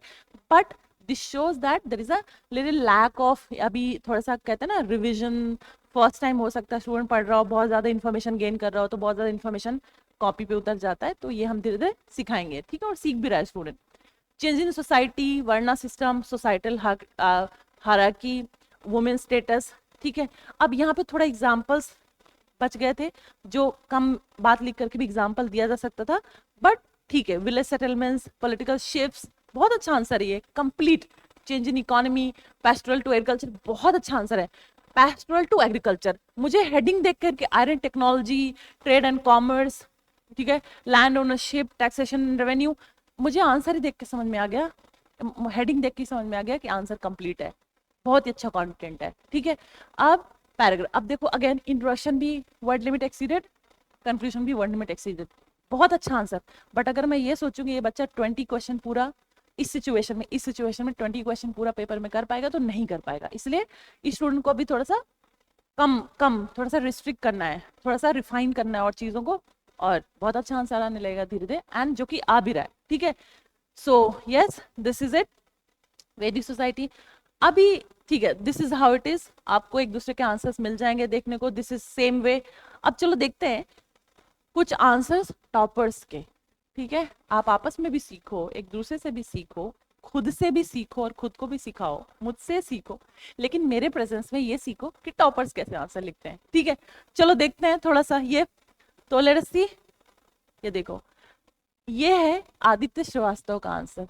but this shows that there is a little lack of, अभी थोड़ा सा कहते हैं ना रिवीजन, फर्स्ट टाइम हो सकता है स्टूडेंट पढ़ रहा हो, बहुत ज्यादा इन्फॉर्मेशन गेन कर रहा हो, तो बहुत ज्यादा इन्फॉर्मेशन कॉपी पे उतर जाता है, तो ये हम धीरे धीरे सिखाएंगे, ठीक है, और सीख भी रहा है student. Change in society, varna system, societal hierarchy, women status, ठीक है। अब यहाँ पे थोड़ा एग्जाम्पल्स बच गए थे, जो कम बात लिख करके भी एग्जाम्पल दिया जा सकता था, बट ठीक है। विलेज सेटलमेंट्स, पॉलिटिकल शिफ्ट्स, बहुत अच्छा आंसर है ये, कंप्लीट। Change in economy, pastoral to agriculture, बहुत अच्छा आंसर है। पैस्टोरल टू एग्रीकल्चर, मुझे हेडिंग देख करके iron technology, trade and commerce, ठीक है, लैंड ओनरशिप, टैक्सेशन, रेवेन्यू, मुझे आंसर ही देख के समझ में आ गया, हेडिंग देख के समझ में आ गया कि आंसर कंप्लीट है, बहुत ही अच्छा कंटेंट है, ठीक है। अब पैराग्राफ, अब देखो अगेन, इंट्रोडक्शन भी वर्ड लिमिट एक्सीडेड, कंक्लूजन भी वर्ड लिमिट एक्सीडेड, बहुत अच्छा आंसर। बट अगर मैं ये सोचूंगी ये बच्चा 20 क्वेश्चन पूरा इस सिचुएशन में 20 क्वेश्चन पूरा पेपर में कर पाएगा, तो नहीं कर पाएगा, इसलिए इस स्टूडेंट को भी थोड़ा सा कम थोड़ा सा रिस्ट्रिक्ट करना है, थोड़ा सा रिफाइन करना है और चीजों को, और बहुत अच्छा आंसर आने लगेगा धीरे धीरे, एंड जो कि आ भी रहा है, ठीक है। So yes, this is it, वैदिक सोसाइटी। अभी ठीक है, this is how it is, आपको एक दूसरे के आंसर्स मिल जाएंगे देखने को, दिस इज सेम वे। अब चलो देखते हैं कुछ आंसर्स टॉपर्स के, ठीक है। आप आपस में भी सीखो, एक दूसरे से भी सीखो, खुद से भी सीखो और खुद को भी सिखाओ, मुझसे सीखो, लेकिन मेरे प्रेजेंस में ये सीखो कि टॉपर्स कैसे आंसर लिखते हैं, ठीक है। चलो देखते हैं थोड़ा सा ये, तो लेट अस सी, ये देखो, ये है आदित्य श्रीवास्तव का answer.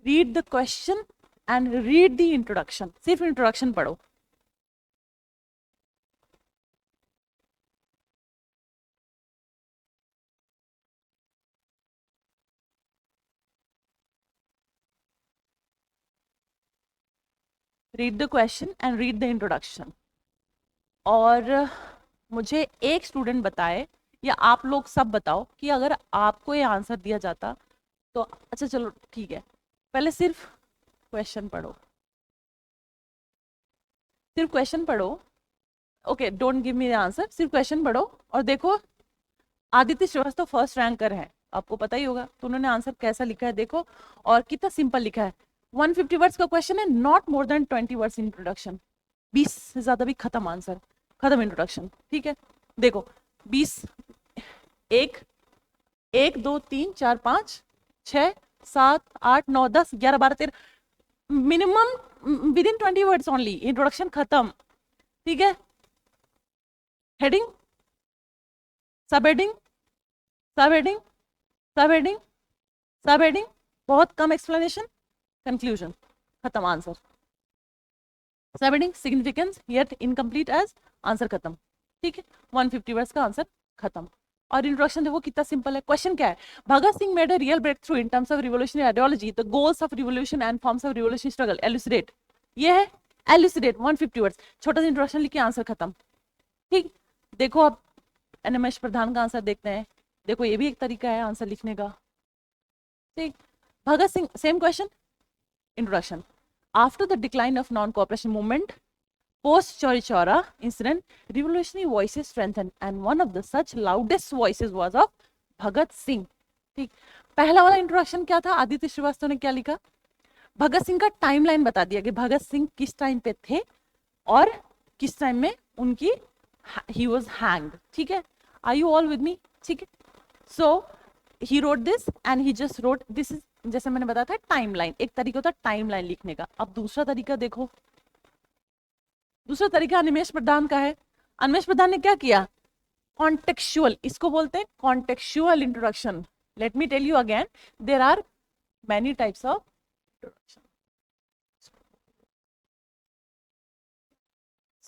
Read the question and read the introduction, सिर्फ इंट्रोडक्शन पढ़ो। Read the question and read the introduction. और मुझे एक स्टूडेंट बताए, या आप लोग सब बताओ कि अगर आपको ये आंसर दिया जाता तो, अच्छा चलो ठीक है, पहले सिर्फ क्वेश्चन पढ़ो, सिर्फ क्वेश्चन पढ़ो, okay, don't give me the answer, सिर्फ क्वेश्चन पढ़ो और देखो। आदित्य श्रीवास्तव फर्स्ट रैंकर है, आपको पता ही होगा, तो उन्होंने आंसर कैसा लिखा है देखो, और कितना सिंपल लिखा है। 150 वर्ड्स का क्वेश्चन है, not more than 20 words introduction, 20 से ज्यादा भी खत्म आंसर, खत्म इंट्रोडक्शन। ठीक है, देखो 20, 1 2 3 4 5 6 7 8 9 10 11 12 13, minimum with in 20 words only, introduction खत्म। ठीक है, हेडिंग, सब हेडिंग, सब हेडिंग, सब हेडिंग, सब हेडिंग, बहुत कम एक्सप्लेनेशन, कंक्लूजन, खत्म आंसर। सब heading, significance yet incomplete as, answer खत्म। ठीक है, 150 वर्ड्स का आंसर खत्म। और इंट्रोडक्शन देखो कितना सिंपल है। क्वेश्चन क्या है, Bhagat Singh made a real breakthrough in terms of revolutionary ideology, the goals of revolution and forms of revolution struggle, elucidate. ये है एलुसिडेट, 150 वर्ड्स, छोटा सा इंट्रोडक्शन लिख के आंसर खत्म। ठीक, देखो अब एनएमएस प्रधान का आंसर देखते हैं। देखो ये भी एक तरीका है आंसर लिखने का। ठीक, Bhagat Singh, same question, introduction. After the decline of non cooperation movement post Chauri Chaura incident, revolutionary voices strengthened and one of the such loudest voices was of Bhagat Singh. ठीक, पहला वाला इंट्रोडक्शन क्या था, आदित्य श्रीवास्तव ने क्या लिखा, भगत सिंह का टाइमलाइन बता दिया कि भगत सिंह किस टाइम पे थे और किस टाइम में उनकी ही वाज हैंग्ड। ठीक है, are you all with me? ठीक है, so he wrote this and he just wrote this is, जैसे मैंने बताया था टाइमलाइन, एक तरीका होता है टाइमलाइन लिखने का। अब दूसरा तरीका देखो, दूसरा तरीका अनिमेश प्रधान का है। अनिमेश प्रधान ने क्या किया, कॉन्टेक्चुअल, इसको बोलते हैं contextual introduction. Let me tell you again, there are many types of introduction.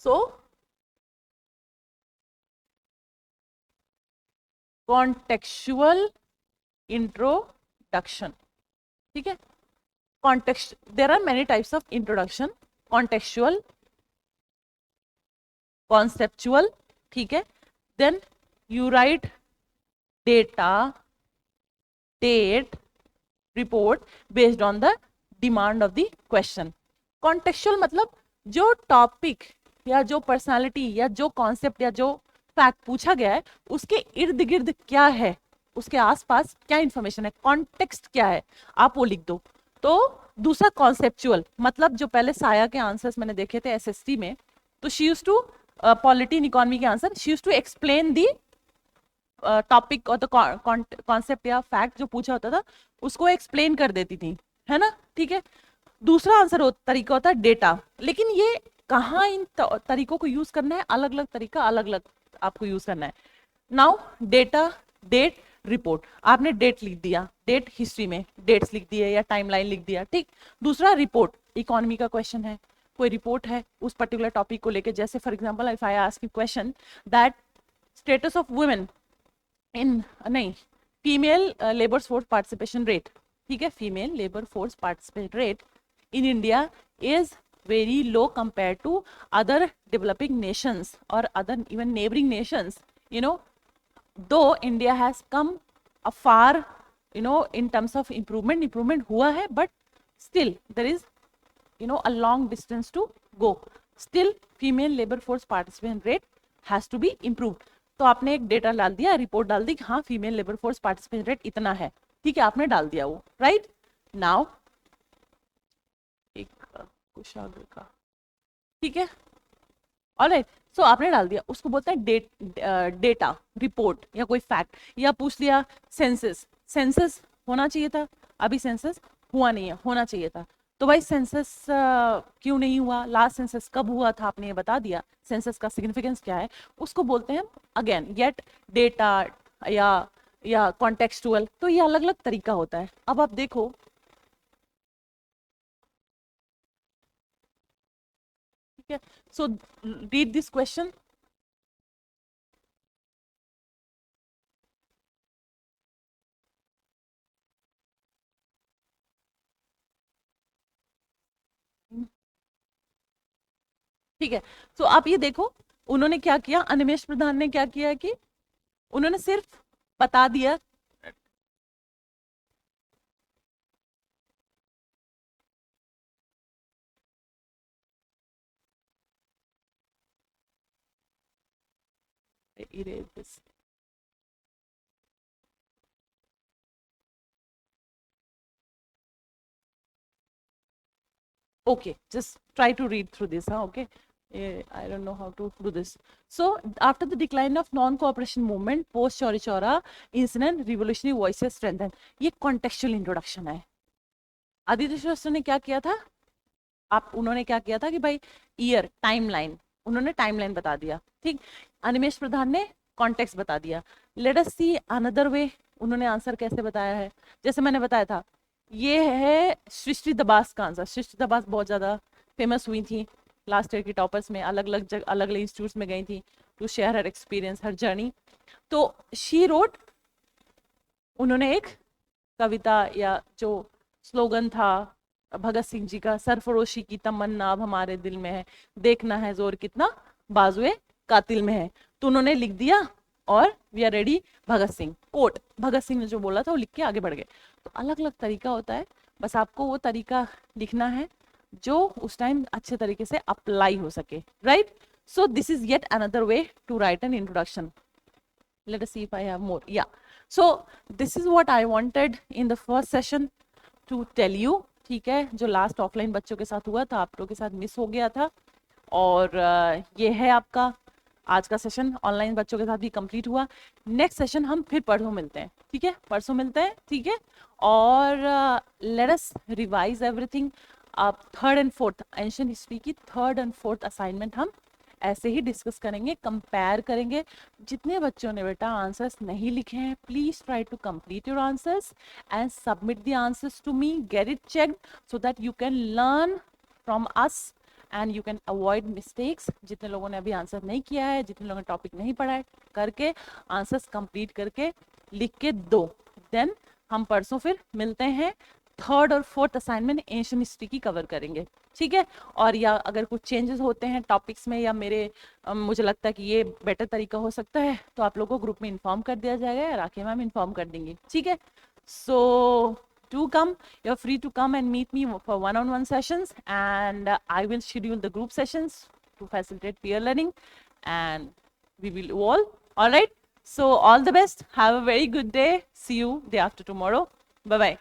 So contextual introduction, ठीक है, context, there are many types of introduction, contextual, conceptual, ठीक है, then you write data, date, report based on the demand of the question. Contextual मतलब जो topic या जो personality या जो कॉन्सेप्ट या जो फैक्ट पूछा गया है उसके इर्द गिर्द क्या है, उसके आसपास क्या इंफॉर्मेशन है, कॉन्टेक्स्ट क्या है, आप वो लिख दो। तो दूसरा कॉन्सेप्चुअल मतलब जो पहले साया के आंसर्स मैंने देखे थे एसएससी में, तो she used to polity and economy के answer, she used to explain the topic और कॉन्सेप्ट या फैक्ट जो पूछा होता था उसको एक्सप्लेन कर देती थी, है ना। ठीक है, दूसरा आंसर तरीका होता है डेटा, लेकिन ये कहाँ इन तरीकों को यूज करना है, अलग अलग तरीका, अलग अलग आपको यूज करना है। नाउ डेटा, डेट, रिपोर्ट, आपने डेट लिख दिया, डेट हिस्ट्री में डेट्स लिख दिए या टाइमलाइन लिख दिया। ठीक, दूसरा रिपोर्ट, इकोनॉमी का क्वेश्चन है, कोई रिपोर्ट है उस पर्टिकुलर टॉपिक को लेके, जैसे for example if I ask you question that status of women in, नहीं, female labour force participation rate, ठीक है, female labour force participation rate in India is very low compared to other developing nations or other even neighboring nations, you know, though India has come a far, you know, in terms of improvement हुआ है, but still there is, you know, a long distance to go, still female labor force participation rate has to be improved। तो आपने एक data डाल दिया, report डाल दी कि हाँ female labour force participation rate इतना है, ठीक है, आपने डाल दिया वो, राइट। नाउ एक कुछ आगे का, ठीक है, ऑलराइट, सो आपने डाल दिया, उसको बोलते हैं डेटा, रिपोर्ट या कोई फैक्ट, या पूछ लिया सेंसस, सेंसस होना चाहिए था, अभी सेंसस हुआ नहीं है, होना चाहिए था, तो भाई सेंसस क्यों नहीं हुआ, लास्ट सेंसस कब हुआ था, आपने ये बता दिया, सेंसस का सिग्निफिकेंस क्या है, उसको बोलते हैं अगेन येट डेटा या कॉन्टेक्सचुअल। तो ये अलग अलग तरीका होता है। अब आप देखो, ठीक है, सो रीड दिस क्वेश्चन, ठीक है, तो आप ये देखो उन्होंने क्या किया, अनिमेश प्रधान ने क्या किया कि उन्होंने सिर्फ बता दिया, erase this, okay, just try to read through this, huh? Okay, I don't know how to do this. So after the decline of non-cooperation movement, post Chauri Chaura incident, revolutionary voices strengthened. ये contextual introduction है. आदित्य श्रीवास्तव ने क्या किया था? उन्होंने क्या किया था कि भाई ईयर, टाइमलाइन, उन्होंने टाइमलाइन बता दिया, ठीक. अनिमेश प्रधान ने कॉन्टेक्स्ट बता दिया. Late us see another way, उन्होंने आंसर कैसे बताया है. जैसे मैंने बताया था, ये है सृष्टि दबास का आंसर. सृष्टि दबास बहुत ज्यादा फेमस हुई थी लास्ट ईयर की टॉपर्स में, अलग अलग इंस्टीट्यूट्स में गई थी to share her experience, her journey. तो शी रोट, उन्होंने एक कविता या जो स्लोगन था भगत सिंह जी का, सरफरोशी की तमन्ना अब हमारे दिल में है, देखना है जोर कितना बाजुए कातिल में है. तो उन्होंने लिख दिया और we are ready Bhagat Singh, quote. Bhagat Singh ने जो बोला था वो लिख के आगे बढ़ गए. तो अलग अलग तरीका होता है, बस आपको वो तरीका लिखना है जो उस टाइम अच्छे तरीके से अप्लाई हो सके, right. So this is yet another way to write an introduction. Let us see if I have more. Yeah. So this is what I wanted in the first session to tell you. ठीक है, जो last offline बच्चों के साथ हुआ था, आप लोगों के साथ मिस हो गया था, और ये है आपका आज का सेशन. ऑनलाइन बच्चों के साथ भी कंप्लीट हुआ. नेक्स्ट सेशन हम फिर परसों मिलते हैं, ठीक है, परसों मिलते हैं, ठीक है. और लेट अस रिवाइज एवरीथिंग. आप third and fourth ancient history की थर्ड एंड फोर्थ असाइनमेंट हम ऐसे ही डिस्कस करेंगे, कंपेयर करेंगे. जितने बच्चों ने बेटा आंसर्स नहीं लिखे हैं, please try to complete your answers and submit the answers to me, get it checked so that you can learn from us and you can avoid mistakes. जितने लोगों ने अभी आंसर नहीं किया है, जितने लोगों ने टॉपिक नहीं पढ़ा है, करके आंसर्स कंप्लीट करके लिख के दो. देन हम परसों फिर मिलते हैं, थर्ड और फोर्थ असाइनमेंट एशियन हिस्ट्री की कवर करेंगे, ठीक है. और या अगर कुछ चेंजेस होते हैं टॉपिक्स में, या मुझे लगता है कि ये बेटर तरीका हो सकता है, तो आप लोगों को ग्रुप में इन्फॉर्म कर दिया जाएगा, या राखी मैम इन्फॉर्म कर देंगी, ठीक है. सो do come, you're free to come and meet me for one-on-one sessions, and I will schedule the group sessions to facilitate peer learning, and we will all right. So all the best, have a very good day, see you day after tomorrow, bye bye.